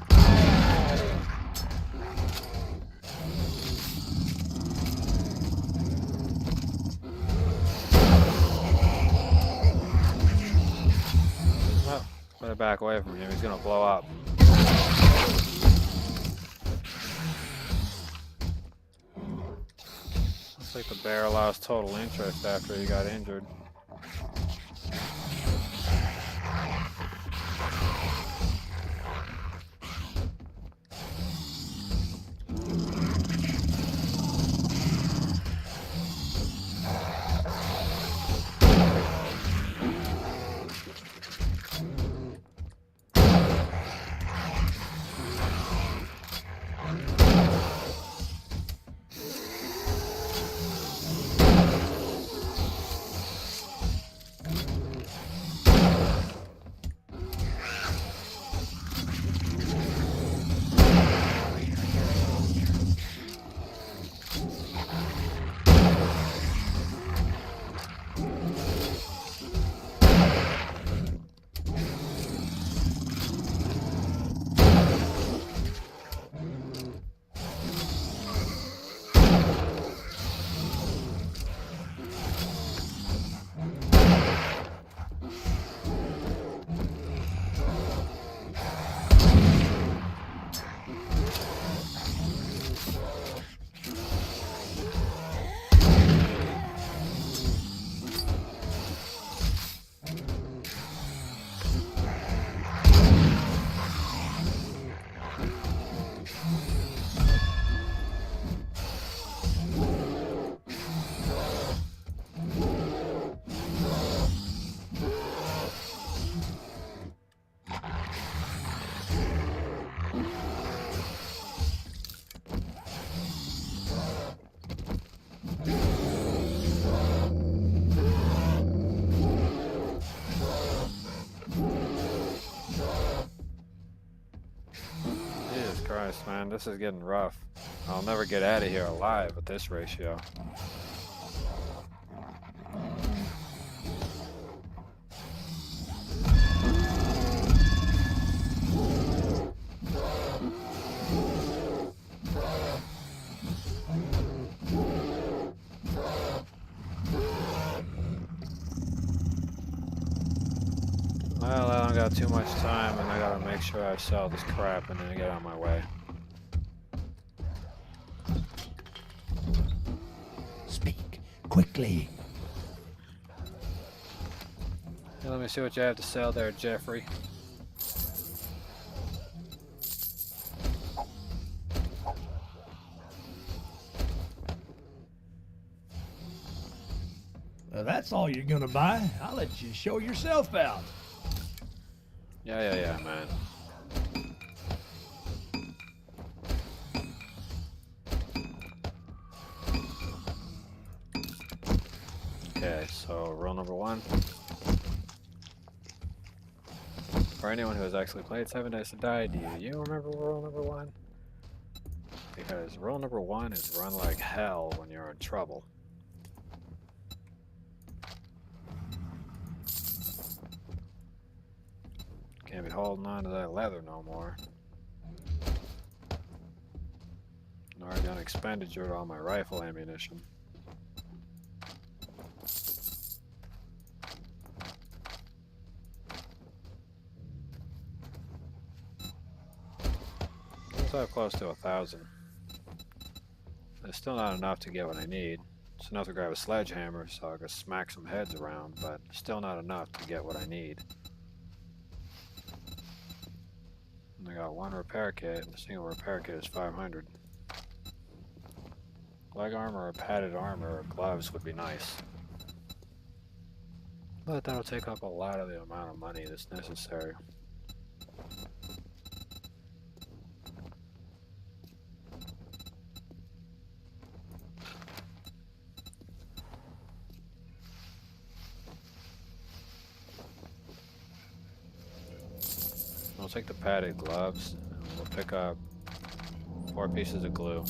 Oh, better back away from him, he's gonna blow up. Looks like the bear lost total interest after he got injured. Christ, man, this is getting rough. I'll never get out of here alive with this ratio. got too much time, and I gotta make sure I sell this crap and then get on my way. Speak quickly. Hey, let me see what you have to sell there, Jeffrey. That's all you're gonna buy. I'll let you show yourself out. Yeah, man. Okay, so rule number 1. For anyone who has actually played 7 Days to Die, do you remember rule number 1? Because rule number 1 is run like hell when you're in trouble. Can't be holding on to that leather no more. I already done expenditure to all my rifle ammunition. I have close to 1,000. It's still not enough to get what I need. It's enough to grab a sledgehammer so I can smack some heads around, but still not enough to get what I need. And I got 1 repair kit, and a single repair kit is 500. Leg armor or padded armor or gloves would be nice. But that'll take up a lot of the amount of money that's necessary. We'll take the padded gloves, and we'll pick up 4 pieces of glue.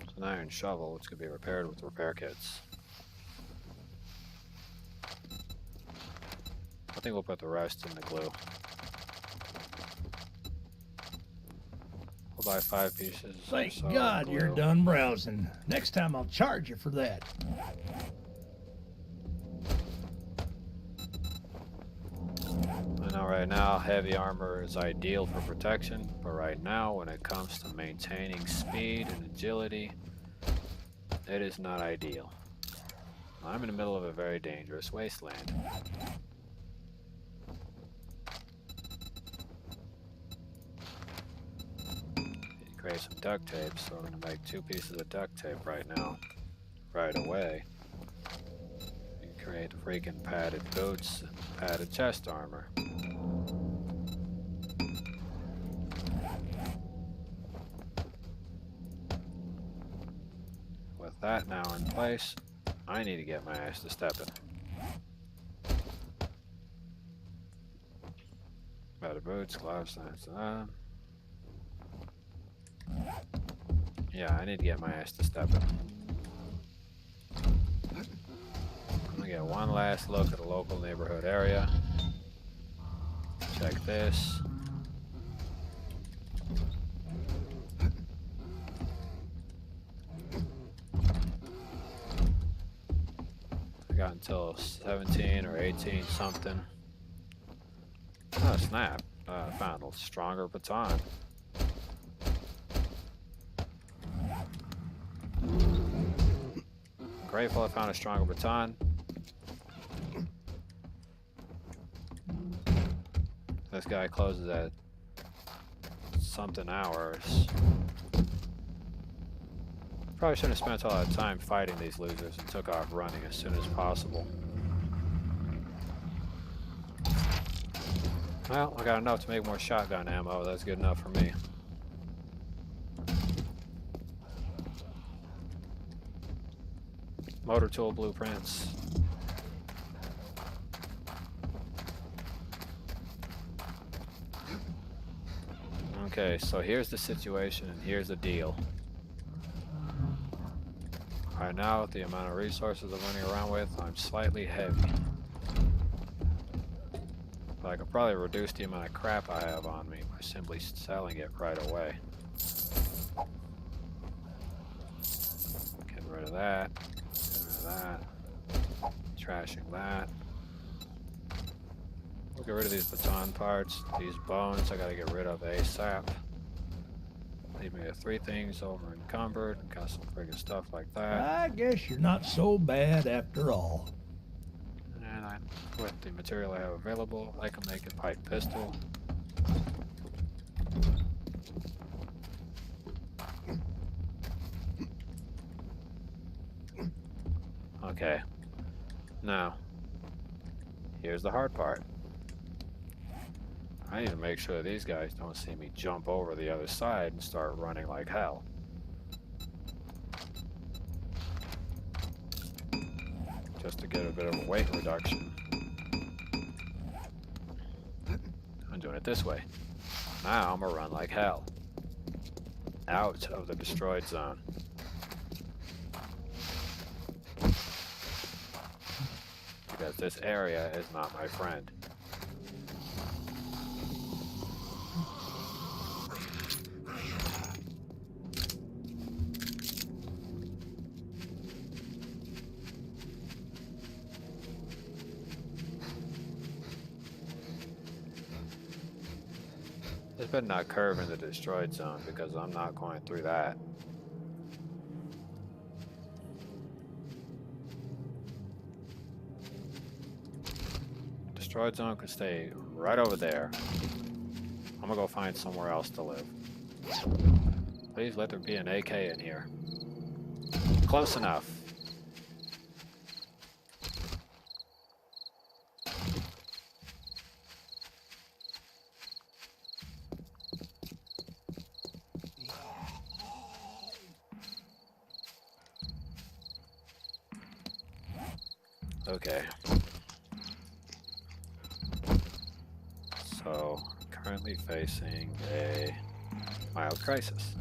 It's an iron shovel, which could be repaired with repair kits. I think we'll put the rest in the glue. We'll buy 5 pieces. Thank God you're done browsing. Next time I'll charge you for that. I know right now heavy armor is ideal for protection, but right now when it comes to maintaining speed and agility, it is not ideal. I'm in the middle of a very dangerous wasteland. Create some duct tape, so we're gonna make 2 pieces of duct tape right now, right away. You can create freaking padded boots and padded chest armor. With that now in place, I need to get my ass to stepping. Padded boots, gloves, that's yeah, I need to get my ass to stepping. I'm gonna get one last look at the local neighborhood area. Check this. I got until 17 or 18 something. Oh snap, I found a stronger baton. Grateful I found a stronger baton. This guy closes at something hours. Probably shouldn't have spent all that time fighting these losers and took off running as soon as possible. Well, I got enough to make more shotgun ammo. That's good enough for me. Motor tool blueprints. Okay, so here's the situation and here's the deal. Right now, with the amount of resources I'm running around with, I'm slightly heavy. But I could probably reduce the amount of crap I have on me by simply selling it right away. Get rid of that. that. Trashing that. We'll get rid of these baton parts. These bones I gotta get rid of ASAP. Leave me with 3 things over encumbered. Got some friggin' stuff like that. I guess you're not so bad after all. And with the material I have available, I can make a pipe pistol. Okay. Now, here's the hard part. I need to make sure these guys don't see me jump over the other side and start running like hell. Just to get a bit of a weight reduction. I'm doing it this way. Now I'm gonna run like hell. Out of the destroyed zone. Because this area is not my friend. This better not curve in the destroyed zone because I'm not going through that. Destroyed zone could stay right over there. I'm gonna go find somewhere else to live. Please let there be an AK in here. Close enough. Okay. So, currently facing a mild crisis.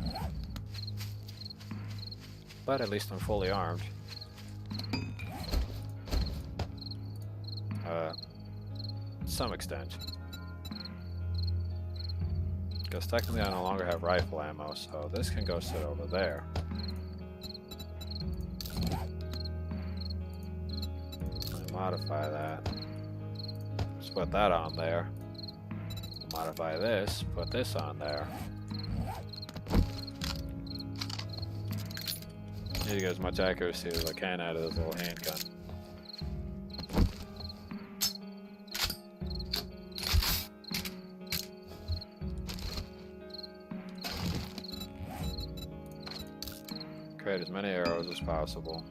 But at least I'm fully armed. To some extent. Because technically I no longer have rifle ammo, so this can go sit over there. Modify that. Just put that on there. Modify this, put this on there. Need to get as much accuracy as I can out of this little handgun. Create as many arrows as possible.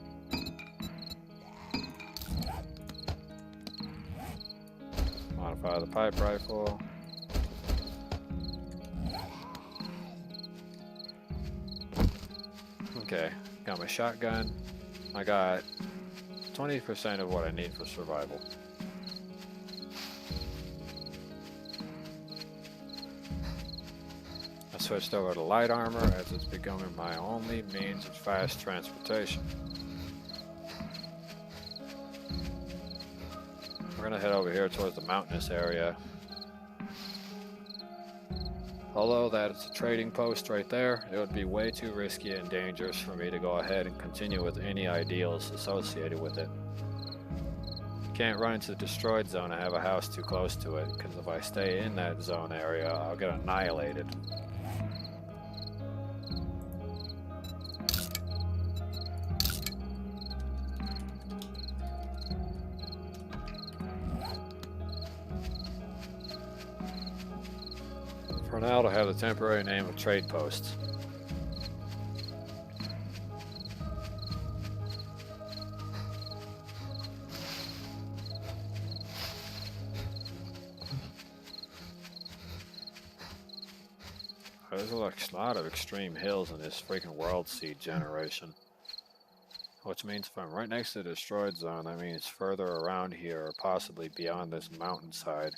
Modify the pipe rifle. Okay, got my shotgun. I got 20% of what I need for survival. I switched over to light armor as it's becoming my only means of fast transportation. We're gonna head over here towards the mountainous area. Although that is a trading post right there, it would be way too risky and dangerous for me to go ahead and continue with any ideals associated with it. Can't run into the destroyed zone. I have a house too close to it, because if I stay in that zone area, I'll get annihilated. For now, it'll have the temporary name of Trade Post. There's a lot of extreme hills in this freaking world seed generation. Which means if I'm right next to the destroyed zone, that means further around here, or possibly beyond this mountainside,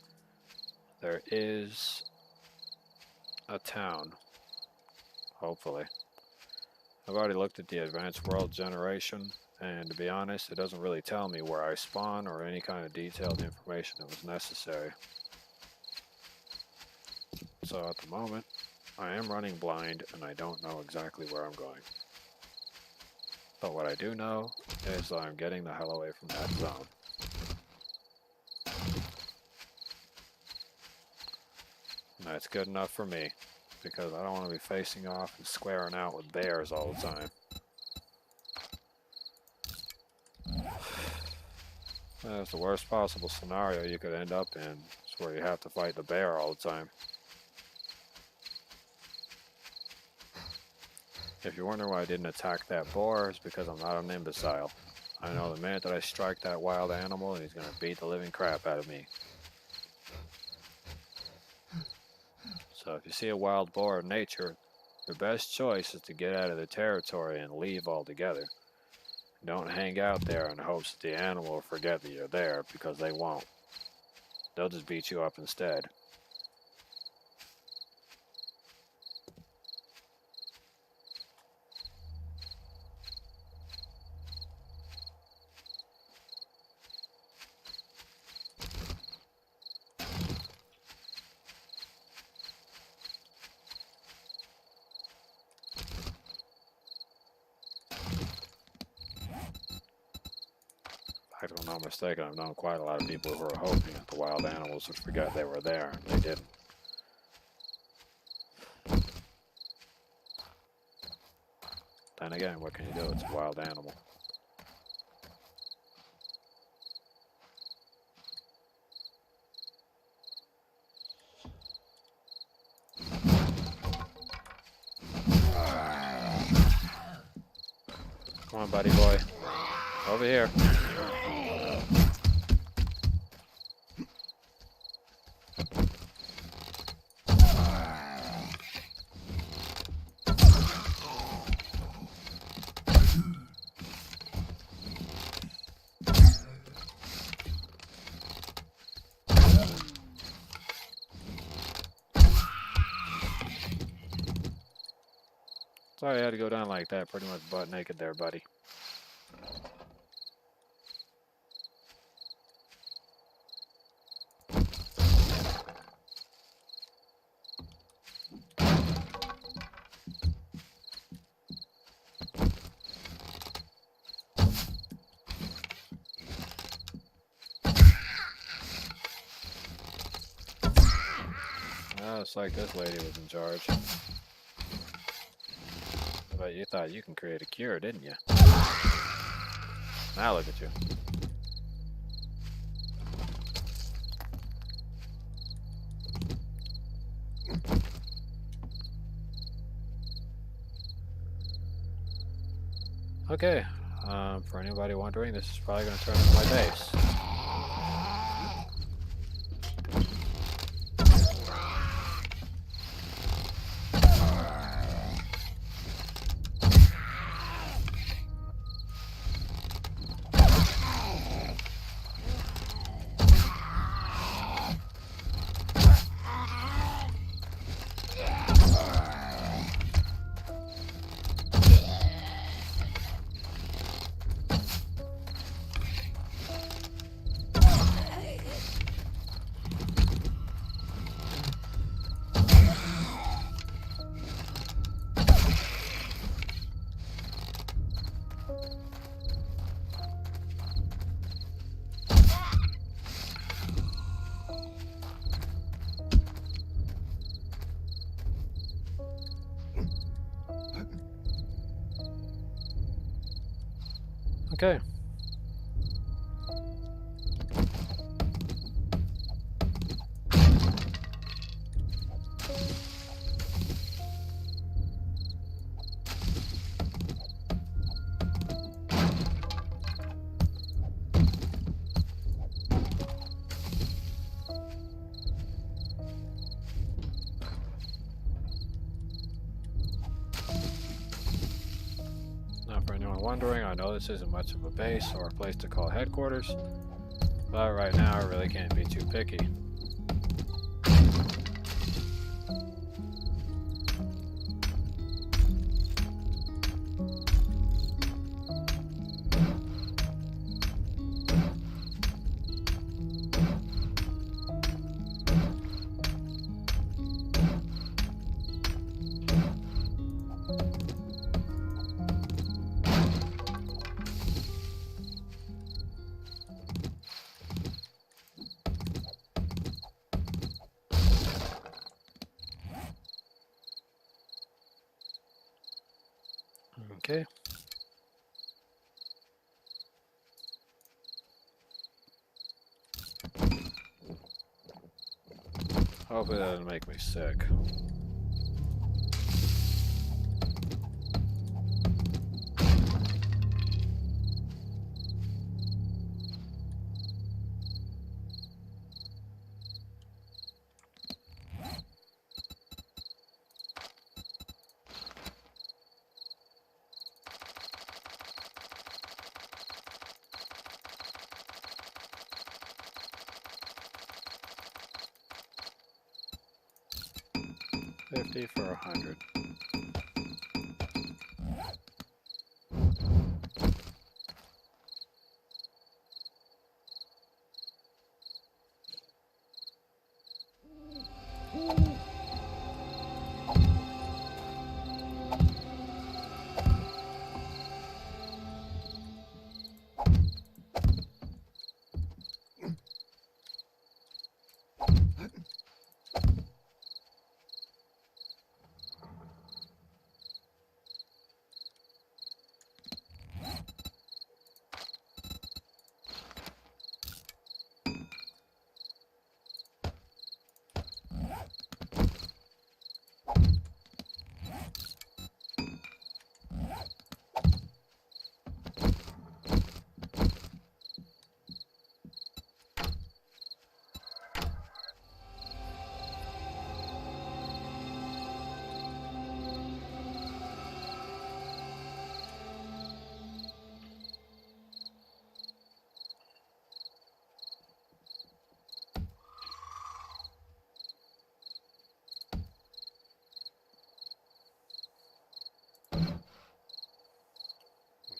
there is a town. Hopefully. I've already looked at the advanced world generation, and to be honest, it doesn't really tell me where I spawn or any kind of detailed information that was necessary. So at the moment, I am running blind and I don't know exactly where I'm going. But what I do know is that I'm getting the hell away from that zone. And that's good enough for me, because I don't want to be facing off and squaring out with bears all the time. That's the worst possible scenario you could end up in. It's where you have to fight the bear all the time. If you're wondering why I didn't attack that boar, it's because I'm not an imbecile. I know the minute that I strike that wild animal, he's going to beat the living crap out of me. So if you see a wild boar in nature, your best choice is to get out of the territory and leave altogether. Don't hang out there in hopes that the animal will forget that you're there, because they won't. They'll just beat you up instead. If I'm not mistaken, I've known quite a lot of people who were hoping that the wild animals would forget they were there, and they didn't. Then again, what can you do? It's a wild animal. Come on, buddy boy. Over here. Sorry I had to go down like that, pretty much butt naked there, buddy. Oh, it's like this lady was in charge. But you thought you can create a cure, didn't you? Now look at you. Okay, for anybody wondering, this is probably going to turn into my base. Okay. Now, for anyone wondering, I know this isn't much of a base or a place to call headquarters, but right now I really can't be too picky. Okay. Hopefully that doesn't make me sick. $50 for 100.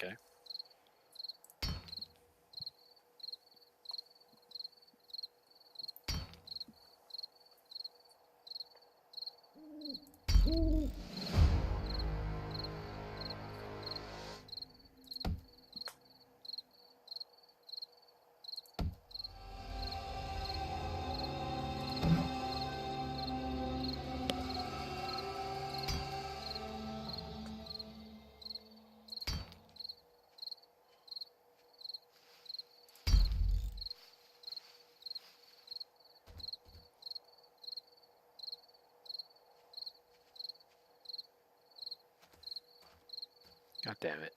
Okay. God damn it.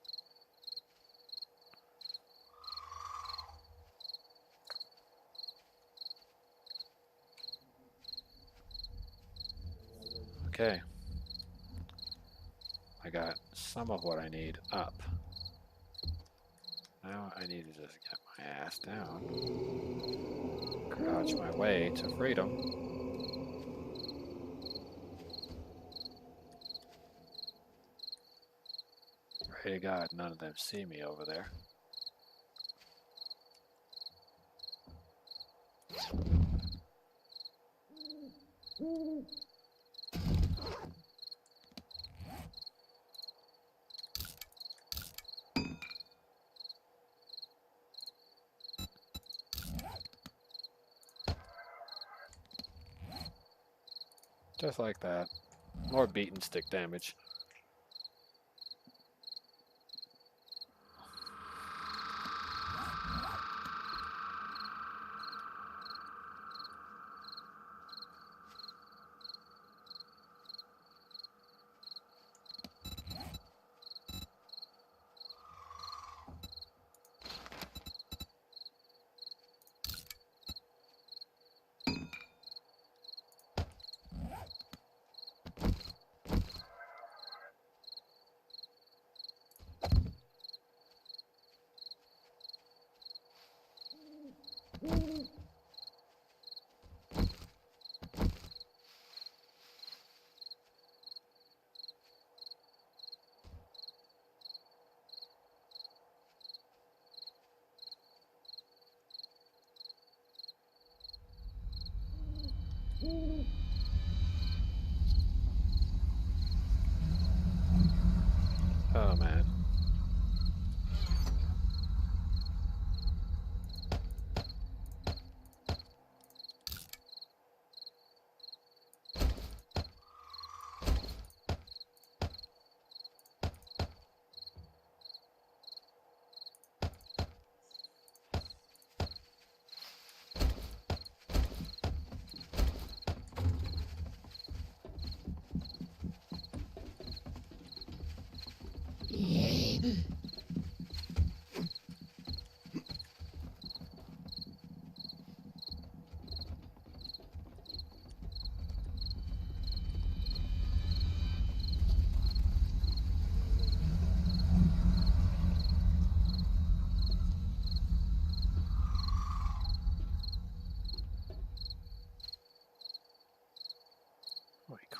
Okay. I got some of what I need up. Now I need to just get my ass down. Crouch my way to freedom. Pray to God none of them see me over there. Just like that. More beaten stick damage. Oh man.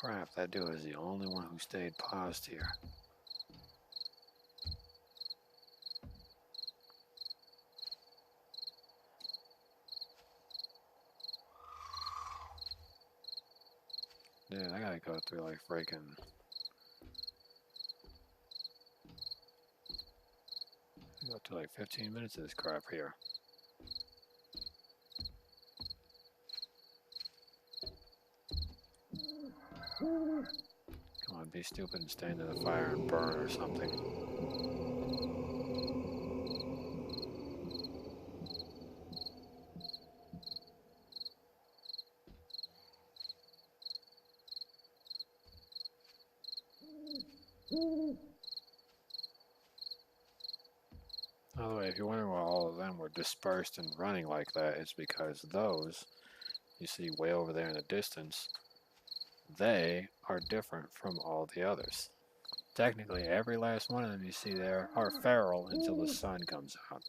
Crap, that dude is the only one who stayed paused here. Dude, I gotta go through like freaking... Go through like 15 minutes of this crap here. Come on, be stupid and stay into the fire and burn or something. By the way, if you're wondering why all of them were dispersed and running like that, it's because those, you see way over there in the distance, they are different from all the others. Technically, every last one of them you see there are feral until the sun comes out.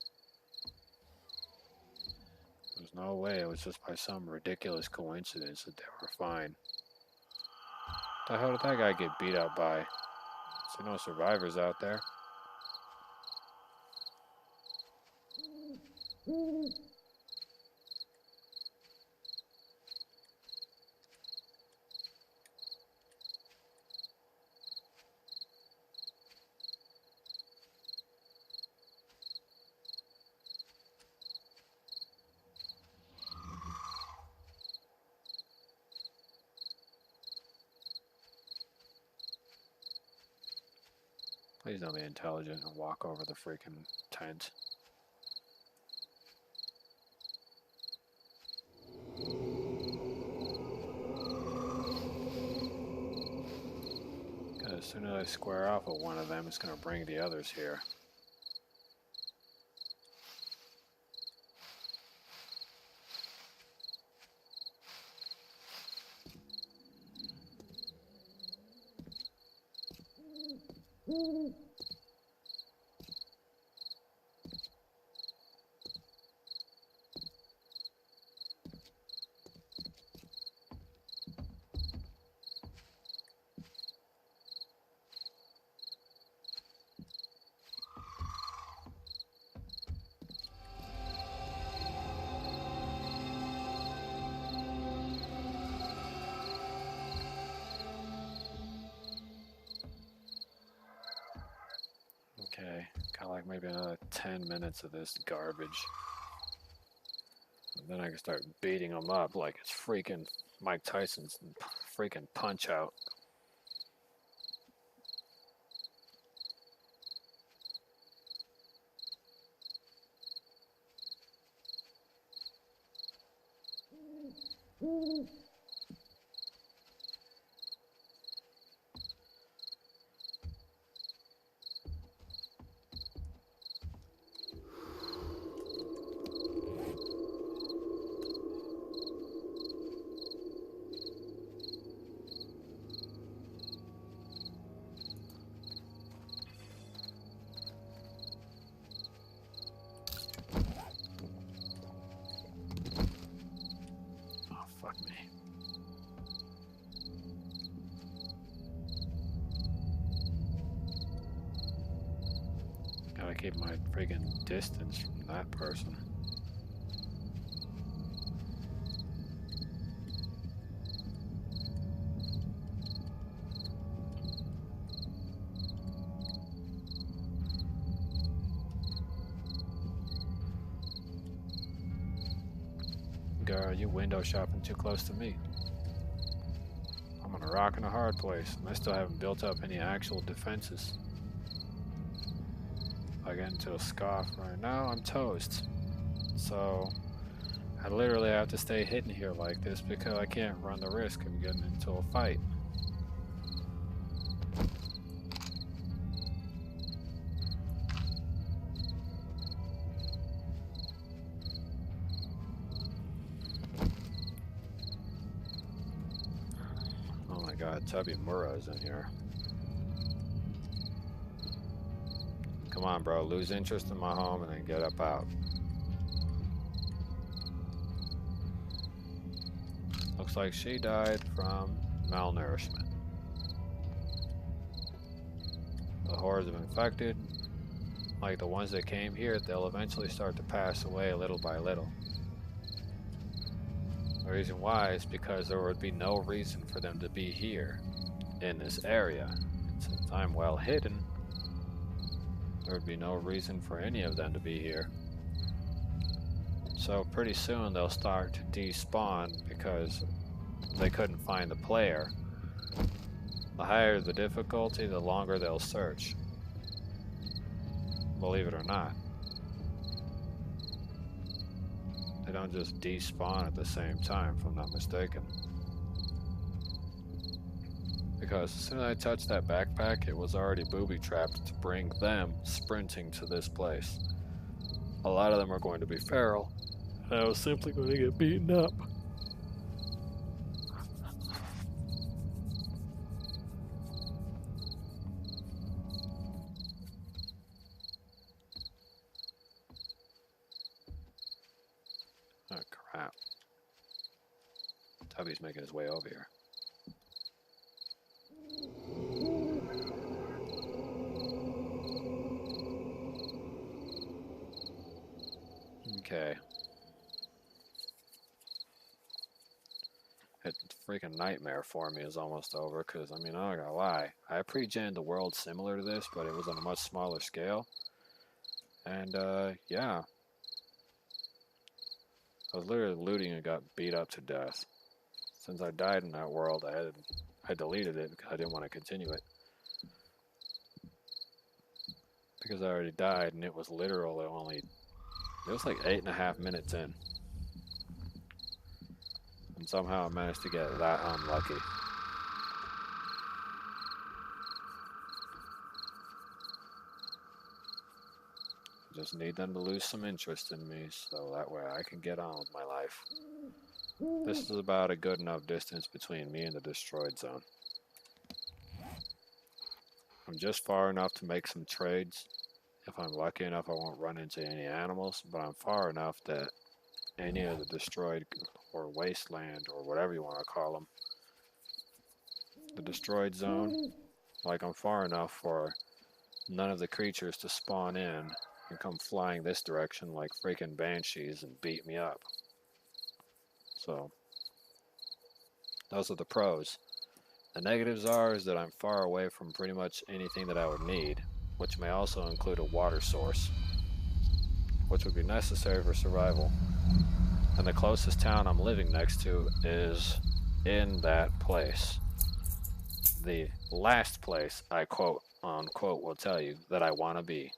There's no way it was just by some ridiculous coincidence that they were fine. The hell did that guy get beat up by? Is there no survivors out there? Please don't be intelligent and walk over the freaking tent. Because as soon as I square off with one of them, it's going to bring the others here. Okay, got like maybe another 10 minutes of this garbage. And then I can start beating them up like it's freaking Mike Tyson's freaking Punch Out. Fuck me. Gotta keep my freaking distance from that person. Girl, you window shopping too close to me. I'm on a rock and a hard place, and I still haven't built up any actual defenses. If I get into a scoff right now, I'm toast. So, I literally have to stay hidden here like this because I can't run the risk of getting into a fight. Oh my god, Tubby Murrah's in here. Come on, bro, lose interest in my home and then get up out. Looks like she died from malnourishment. The hordes of infected, like the ones that came here, they'll eventually start to pass away little by little. The reason why is because there would be no reason for them to be here in this area. Since I'm well hidden, there would be no reason for any of them to be here. So pretty soon they'll start to despawn because they couldn't find the player. The higher the difficulty, the longer they'll search. Believe it or not. They don't just despawn at the same time, if I'm not mistaken. Because as soon as I touched that backpack, it was already booby-trapped to bring them sprinting to this place. A lot of them are going to be feral, and I was simply going to get beaten up. Oh crap. Tubby's making his way over here. Okay. That freaking nightmare for me is almost over, because, I mean, I'm not gonna lie. I pre-genned a world similar to this, but it was on a much smaller scale. And, yeah. I was literally looting and got beat up to death. Since I died in that world, I deleted it because I didn't want to continue it. Because I already died, and it was literally it was like 8.5 minutes in. And somehow I managed to get that unlucky. Just need them to lose some interest in me, so that way I can get on with my life. This is about a good enough distance between me and the destroyed zone. I'm just far enough to make some trades. If I'm lucky enough, I won't run into any animals, but I'm far enough that any of the destroyed or wasteland or whatever you want to call them, the destroyed zone, like I'm far enough for none of the creatures to spawn in and come flying this direction like freaking banshees and beat me up. So, those are the pros. The negatives is that I'm far away from pretty much anything that I would need, which may also include a water source, which would be necessary for survival. And the closest town I'm living next to is in that place. The last place I quote unquote will tell you that I want to be.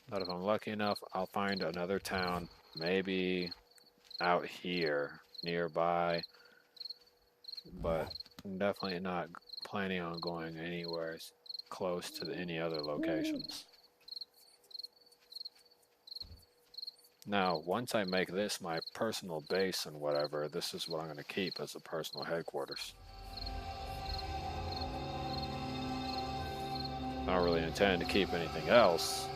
But if I'm lucky enough, I'll find another town, maybe out here nearby, but I'm definitely not planning on going anywhere close to any other locations. Now, once I make this my personal base and whatever, this is what I'm going to keep as a personal headquarters. I don't really intend to keep anything else,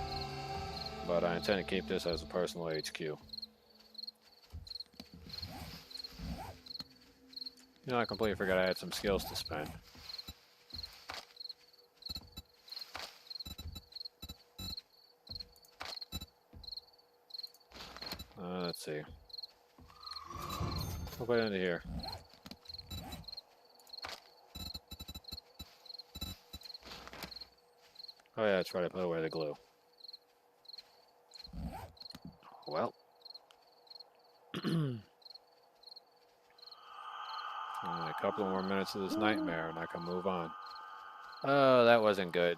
but I intend to keep this as a personal HQ. You know, I completely forgot I had some skills to spend. Let's see. We'll put it into here. Oh yeah, that's right, I put away the glue. Well. A couple more minutes of this nightmare and I can move on. Oh, that wasn't good.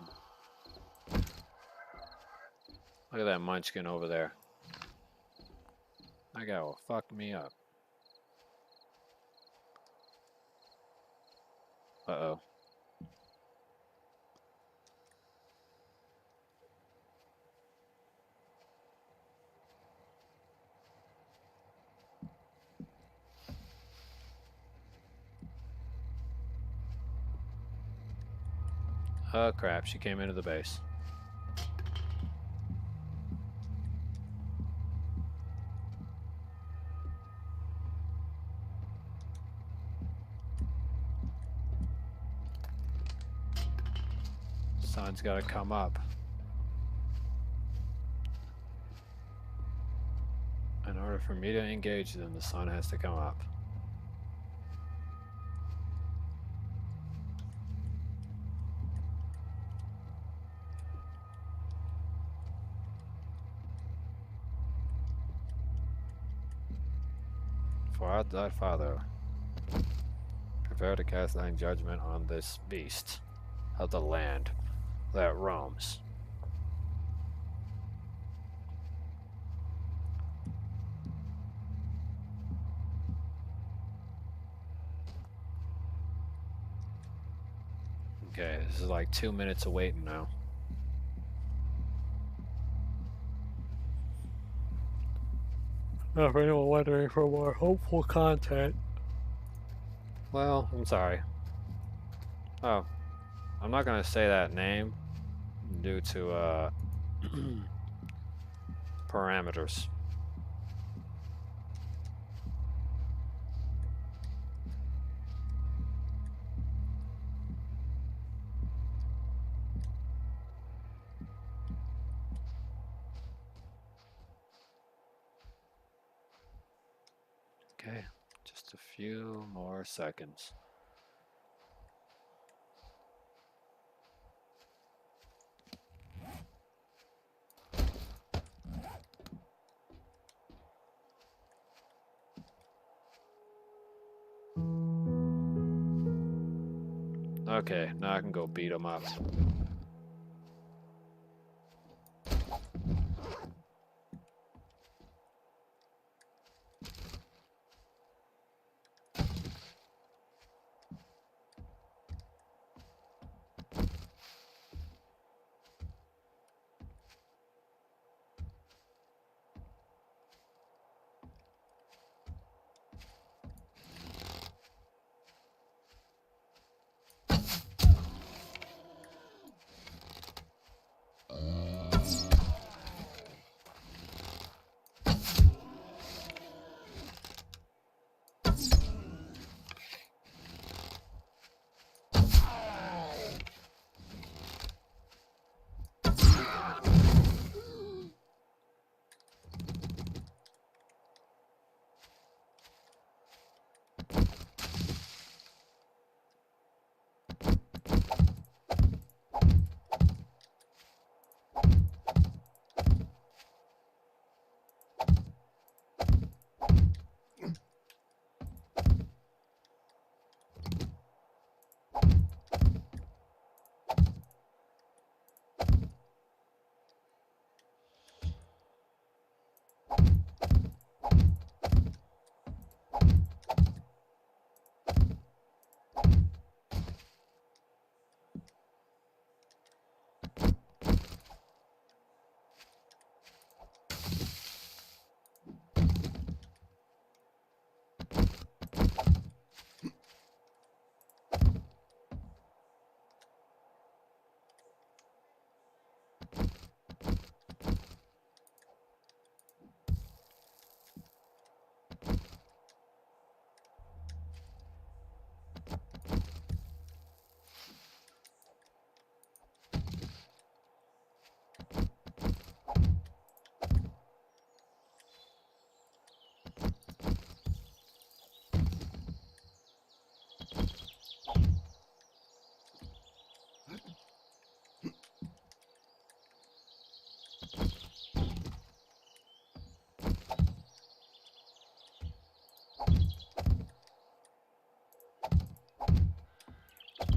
Look at that munchkin over there. That guy will fuck me up. Uh-oh. Oh crap, she came into the base. Sun's gotta come up. In order for me to engage them, the sun has to come up. For art thy father, prepare to cast thine judgment on this beast of the land that roams. Okay, this is like 2 minutes of waiting now. If anyone wondering for more hopeful content. Well, I'm sorry. Oh, I'm not gonna say that name due to parameters. Okay, just a few more seconds. Okay, now I can go beat him up.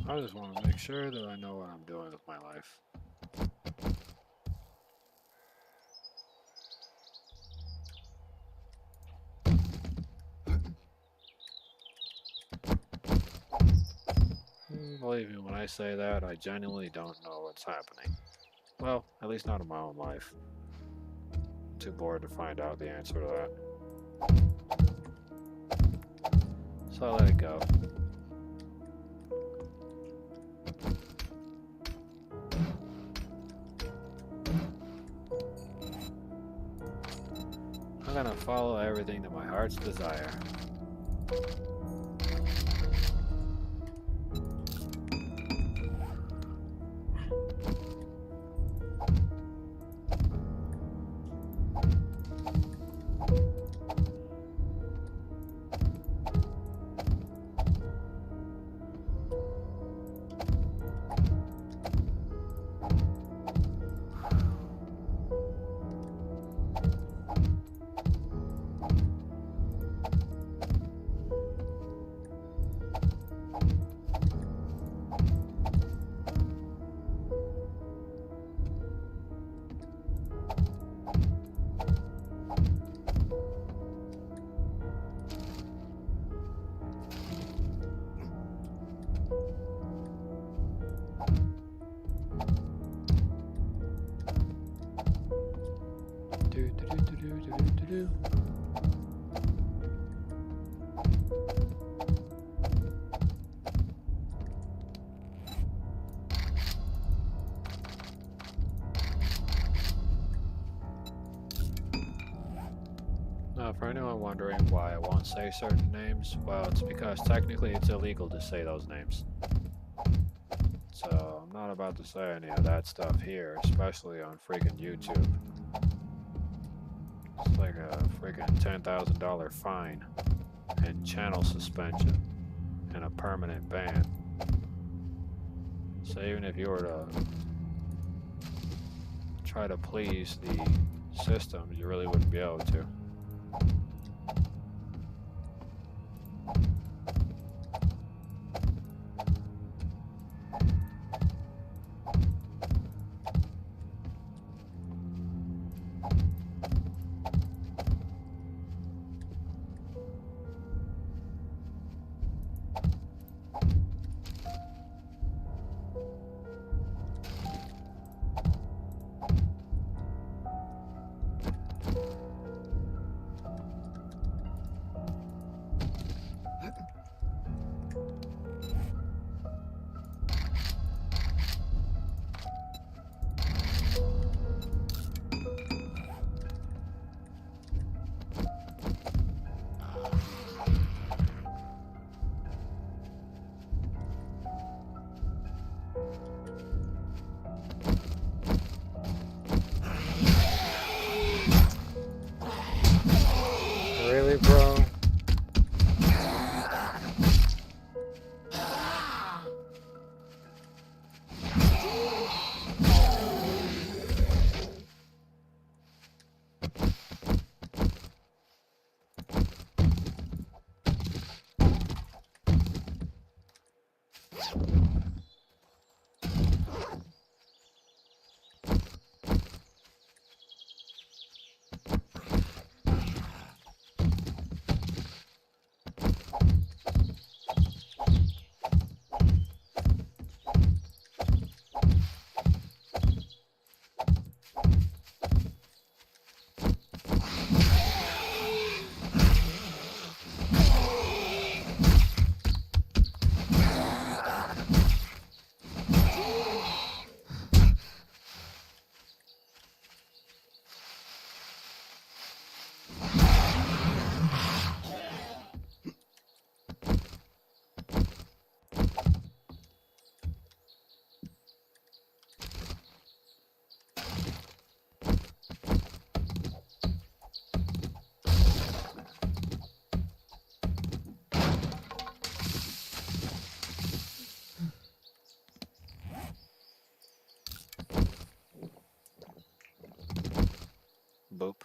I just want to make sure that I know what I'm doing with my life. Believe me when I say that, I genuinely don't know what's happening. Well, at least not in my own life. Too bored to find out the answer to that. So I let it go. I'm gonna follow everything that my heart's desire. Now, for anyone wondering why I won't say certain names, well, it's because technically it's illegal to say those names. So I'm not about to say any of that stuff here, especially on freaking YouTube. It's like a freaking $10,000 fine, and channel suspension, and a permanent ban. So even if you were to try to please the system, you really wouldn't be able to. Really, bro? Boop.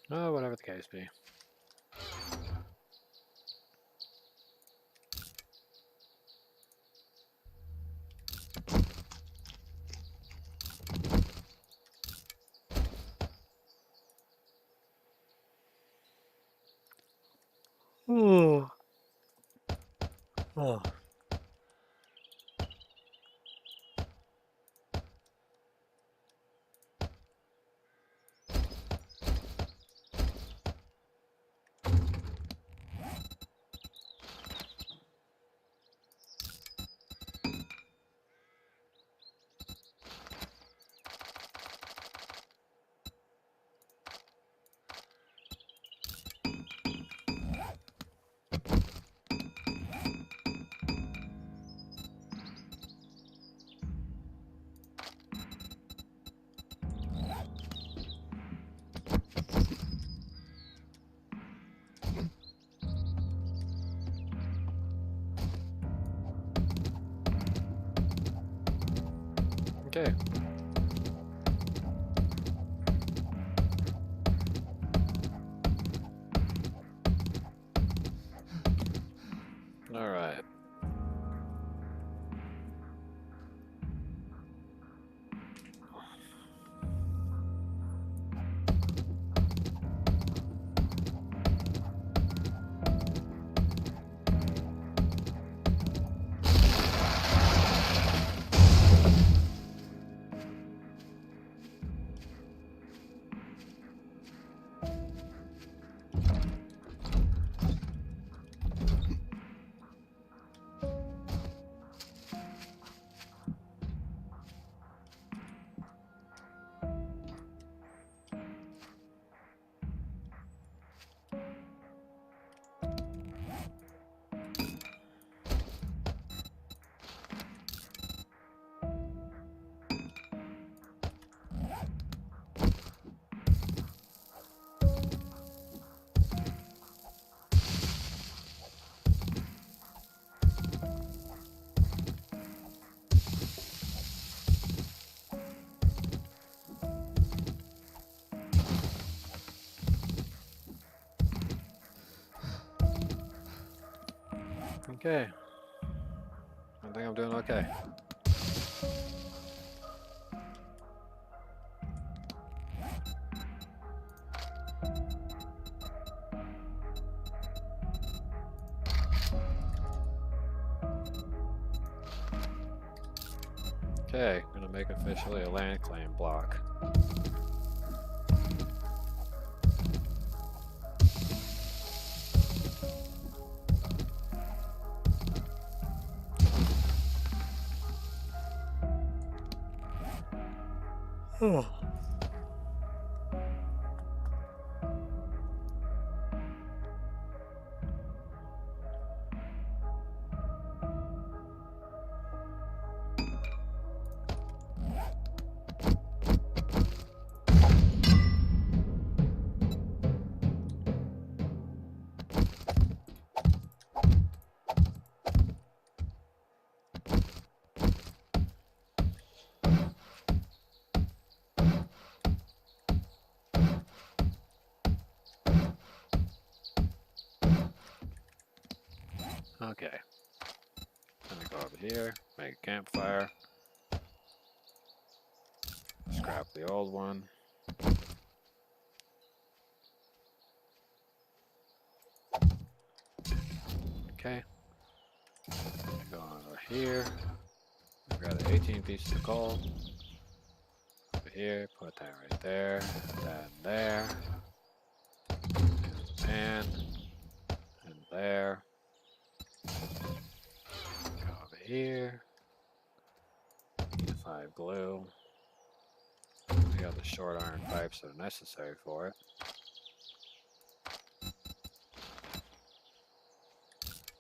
Oh, whatever the case be. Oh. Oh. Okay. All right. Okay. I think I'm doing okay. Okay, gonna make officially a land claim block. Oh. Okay. Let me go over here, make a campfire. Scrap the old one. Okay. Go on over here. I've got 18 pieces of coal. Over here, put that right there. That there. And pan. And there. Go over here. E5 glue. We got the short iron pipes that are necessary for it.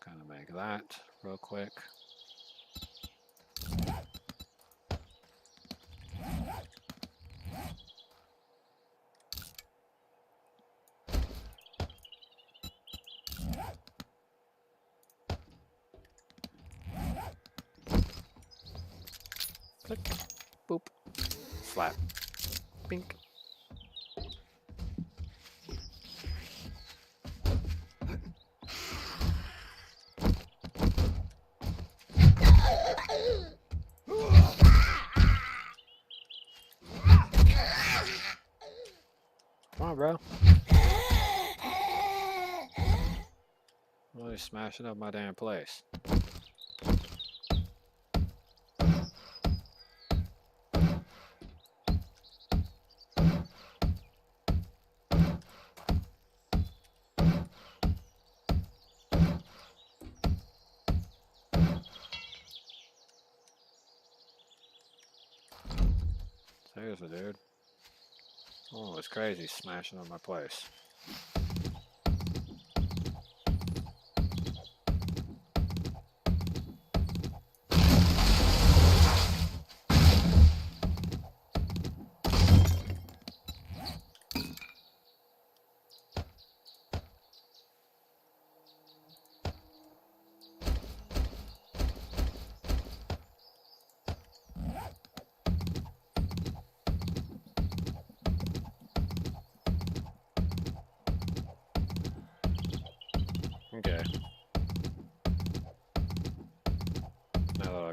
Kind of make that real quick. Click, boop, slap, pink. Come on, bro. Well, he's smashing up my damn place. Seriously, dude. Oh, it's crazy smashing up my place.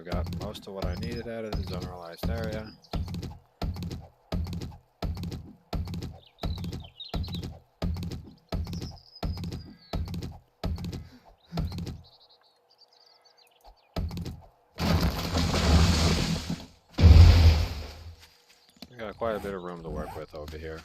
I've got most of what I needed out of the generalized area. I got quite a bit of room to work with over here.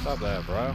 Stop that, bro.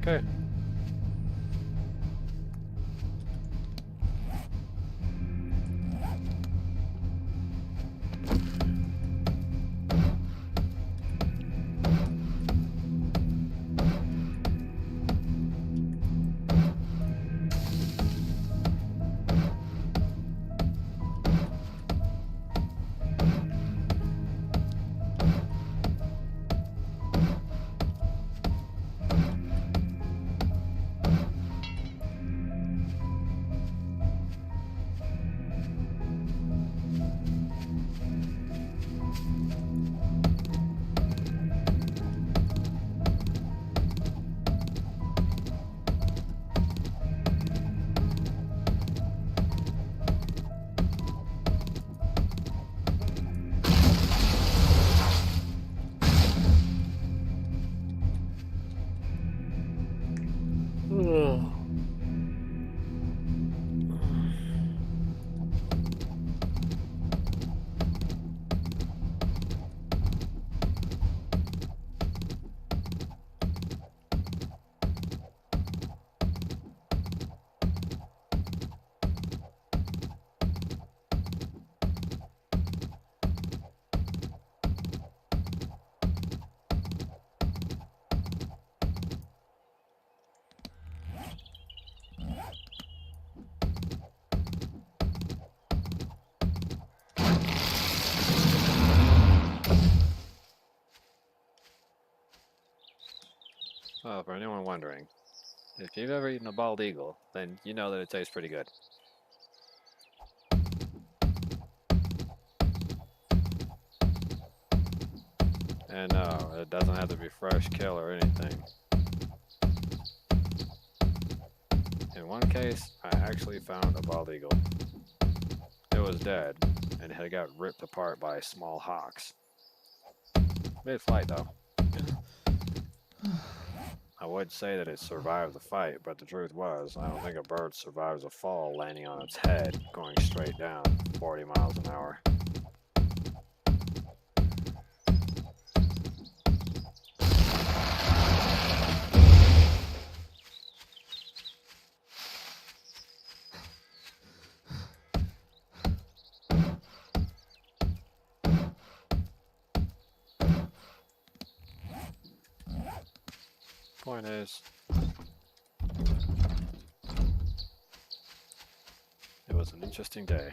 Okay. Well, for anyone wondering, if you've ever eaten a bald eagle, then you know that it tastes pretty good. And no, it doesn't have to be fresh kill or anything. In one case, I actually found a bald eagle. It was dead, and it got ripped apart by small hawks. Mid-flight, though. I would say that it survived the fight, but the truth was, I don't think a bird survives a fall landing on its head, going straight down 40 miles an hour. Point is, it was an interesting day.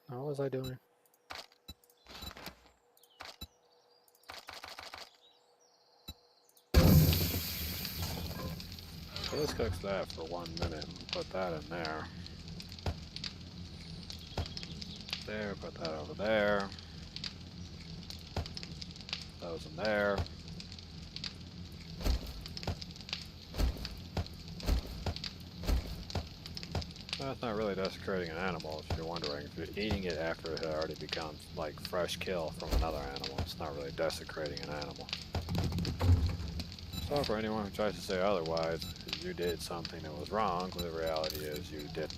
What was I doing? this cooks that for 1 minute. Put that in there. There, put that over there. Those in there. That's not really desecrating an animal, if you're wondering. If you're eating it after it had already become like fresh kill from another animal, it's not really desecrating an animal. So for anyone who tries to say otherwise, you did something that was wrong, the reality is you didn't.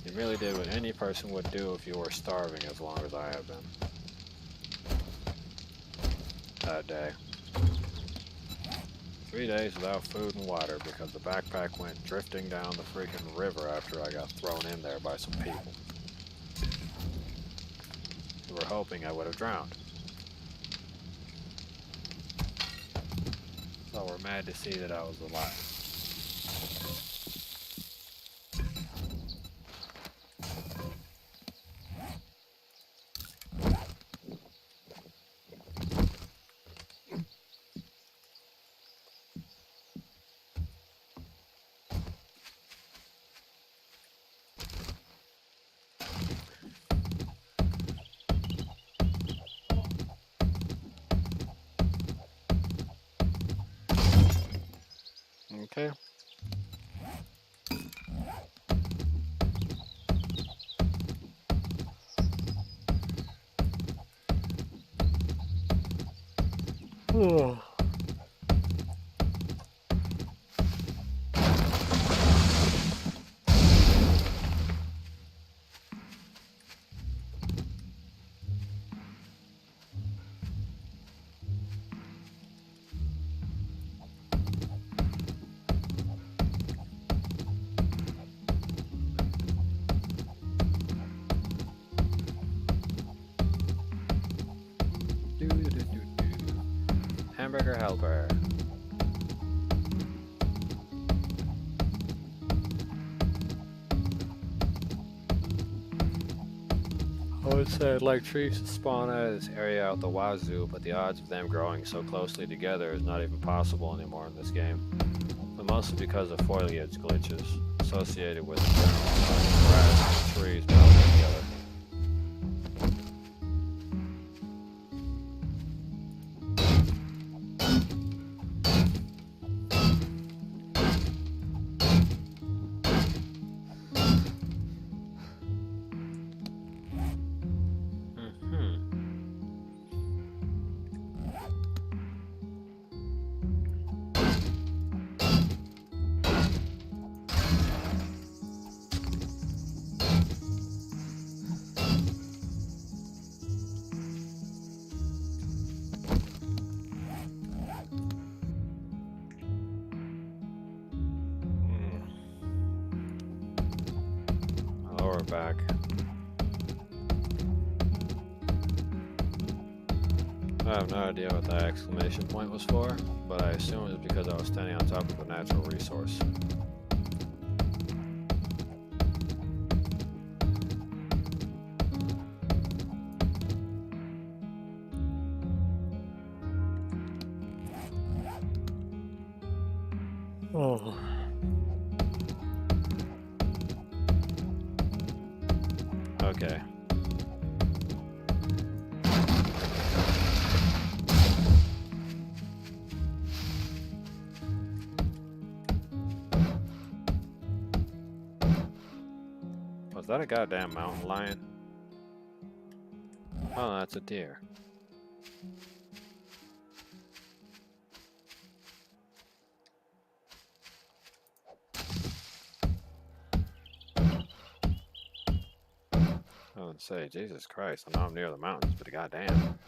You merely did what any person would do if you were starving, as long as I have been. That day. 3 days without food and water because the backpack went drifting down the freaking river after I got thrown in there by some people who were hoping I would have drowned. So we're mad to see that I was alive. Okay. Oh. Hamburger helper. I would say I'd like trees to spawn out of this area out the wazoo, but the odds of them growing so closely together is not even possible anymore in this game. But mostly because of foliage glitches associated with the general grass and trees melting together. Lower back. I have no idea what that exclamation point was for, but I assume it was because I was standing on top of a natural resource. Oh. Okay. Was that a goddamn mountain lion? Oh, that's a deer. I would say, Jesus Christ, I know I'm near the mountains, but goddamn.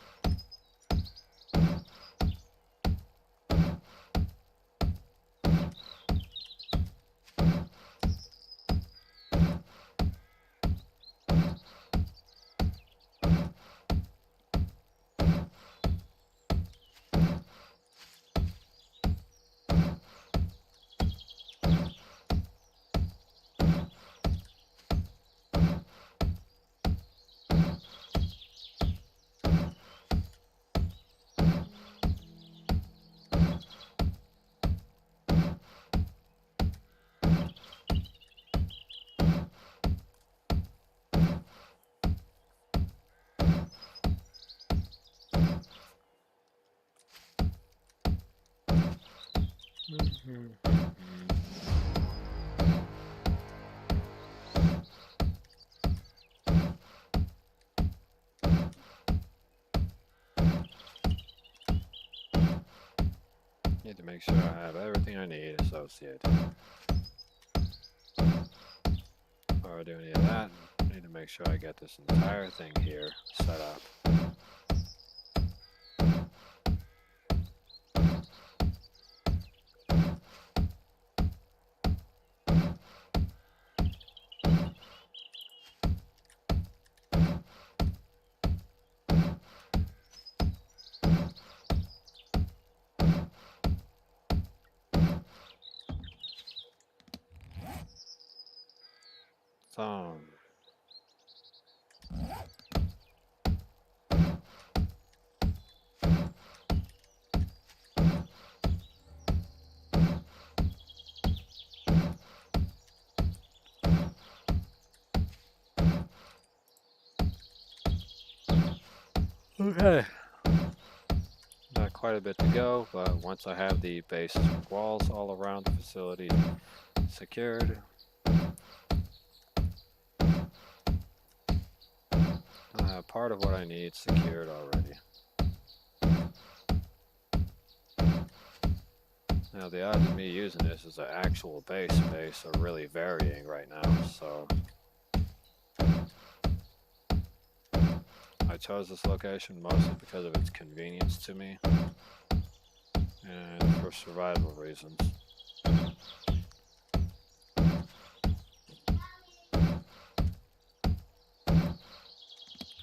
Need to make sure I have everything I need associated. Before I do any of that, I need to make sure I get this entire thing here set up. So, okay. Not quite a bit to go, but once I have the base walls all around the facility secured, I have part of what I need secured already. Now the odds of me using this as an actual base space are really varying right now, so I chose this location mostly because of its convenience to me and for survival reasons.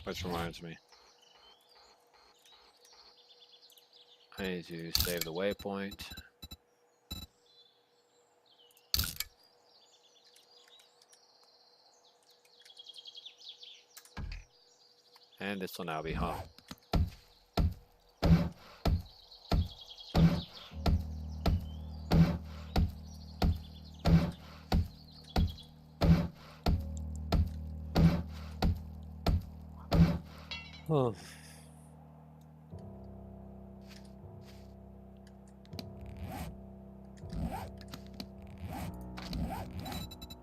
Which reminds me, I need to save the waypoint. And this will now be home. Oh.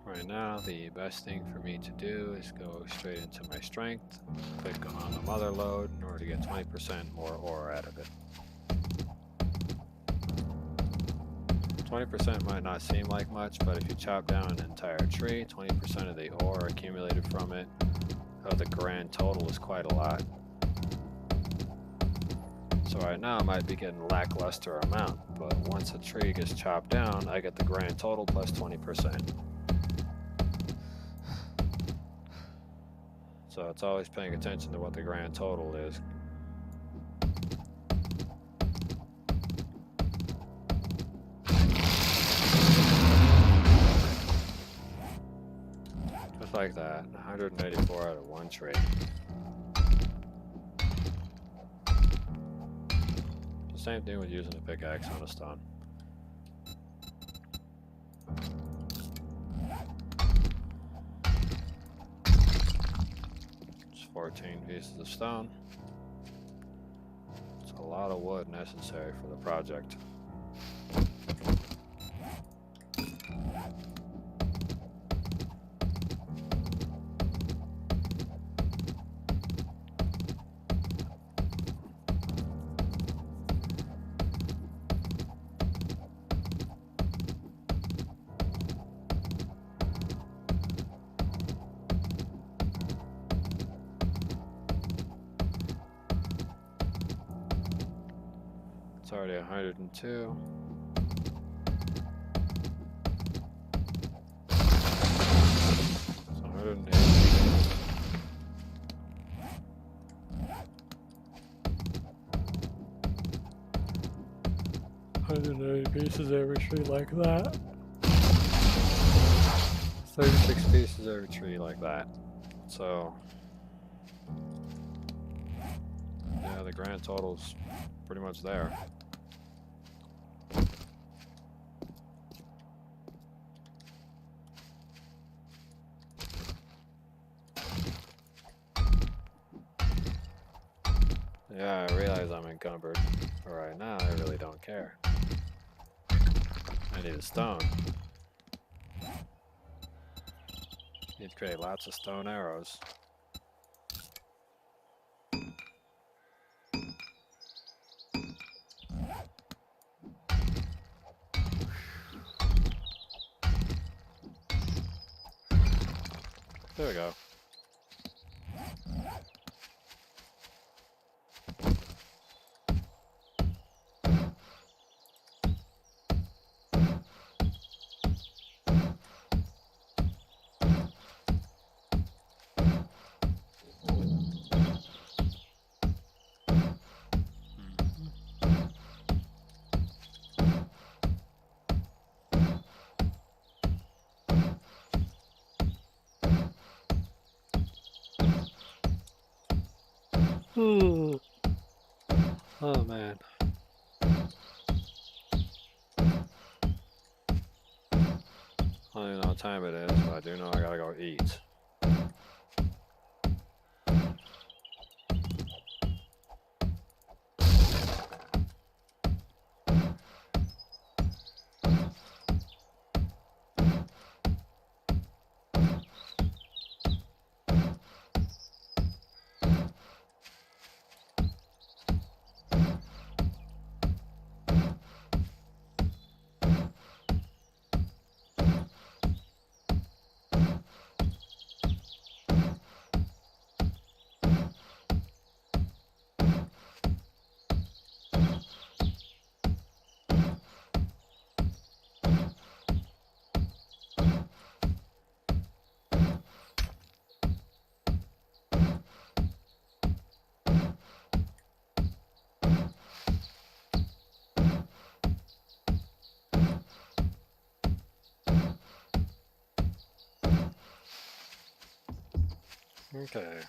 Right now, the best thing for me to do is go straight into my strength, click on the mother load in order to get 20% more ore out of it. 20% might not seem like much, but if you chop down an entire tree, 20% of the ore accumulated from it, the grand total is quite a lot. So right now I might be getting a lackluster amount, but once a tree gets chopped down, I get the grand total plus 20%. So it's always paying attention to what the grand total is. Just like that, 184 out of one tree. The same thing with using a pickaxe on a stone. 14 pieces of stone. It's a lot of wood necessary for the project. It's already 102. It's 180. 180 pieces every tree like that. 36 pieces every tree like that. So, yeah, the grand total's pretty much there. Yeah, I realize I'm encumbered, but right now I really don't care. I need a stone. Need to create lots of stone arrows. There we go. Oh man. I don't even know what time it is, but I do know I gotta go eat. Okay.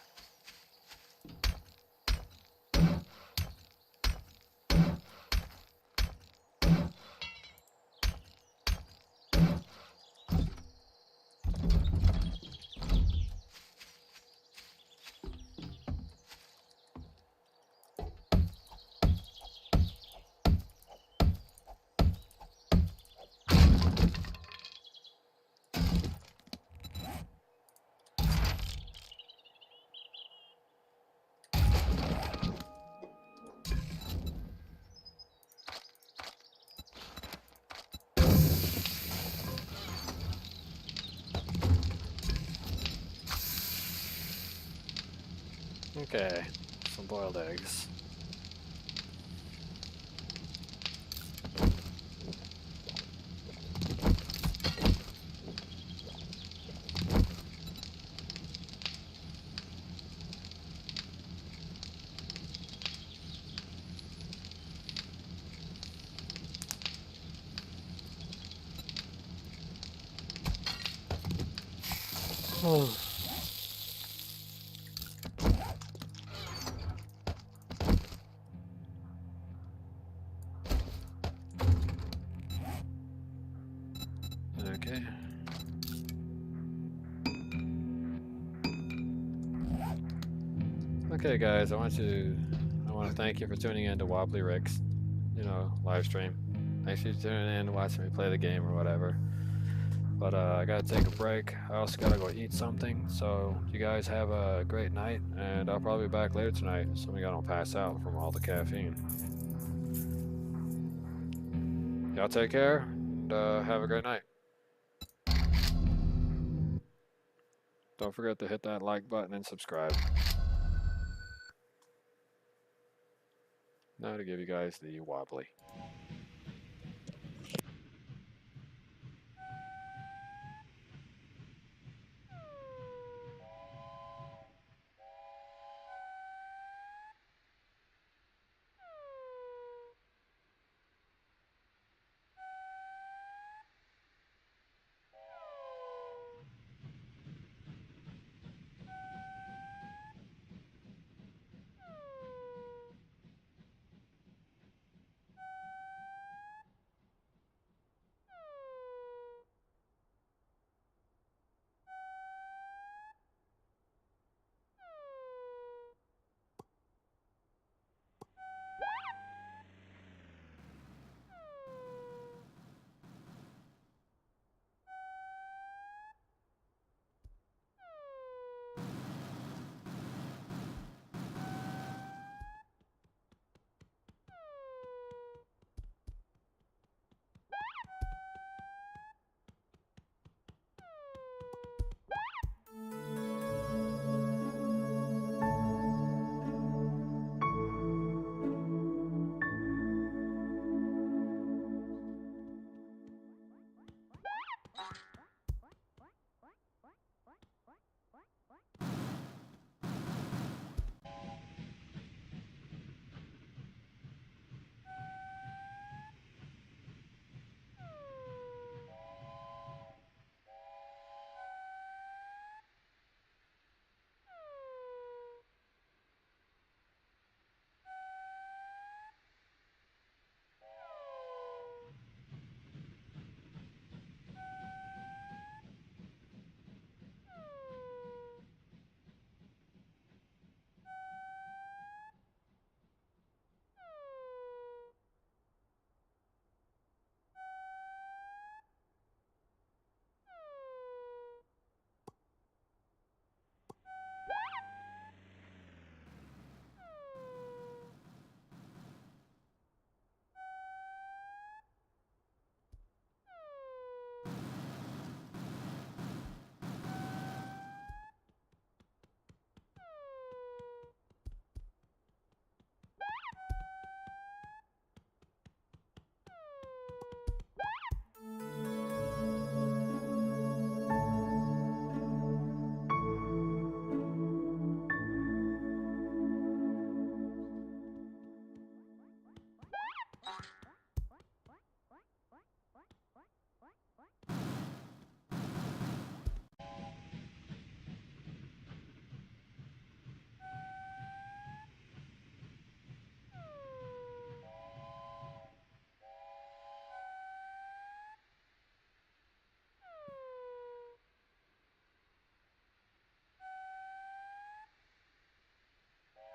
Okay. Some boiled eggs. Oh. Okay. Okay, guys, I want to thank you for tuning in to Wobbly Rick's, live stream. Thanks for tuning in, watching me play the game or whatever. But I gotta take a break. I also gotta go eat something. So you guys have a great night, and I'll probably be back later tonight, assuming I don't pass out from all the caffeine. Y'all take care, and have a great night. Don't forget to hit that like button and subscribe. Now to give you guys the wobbly.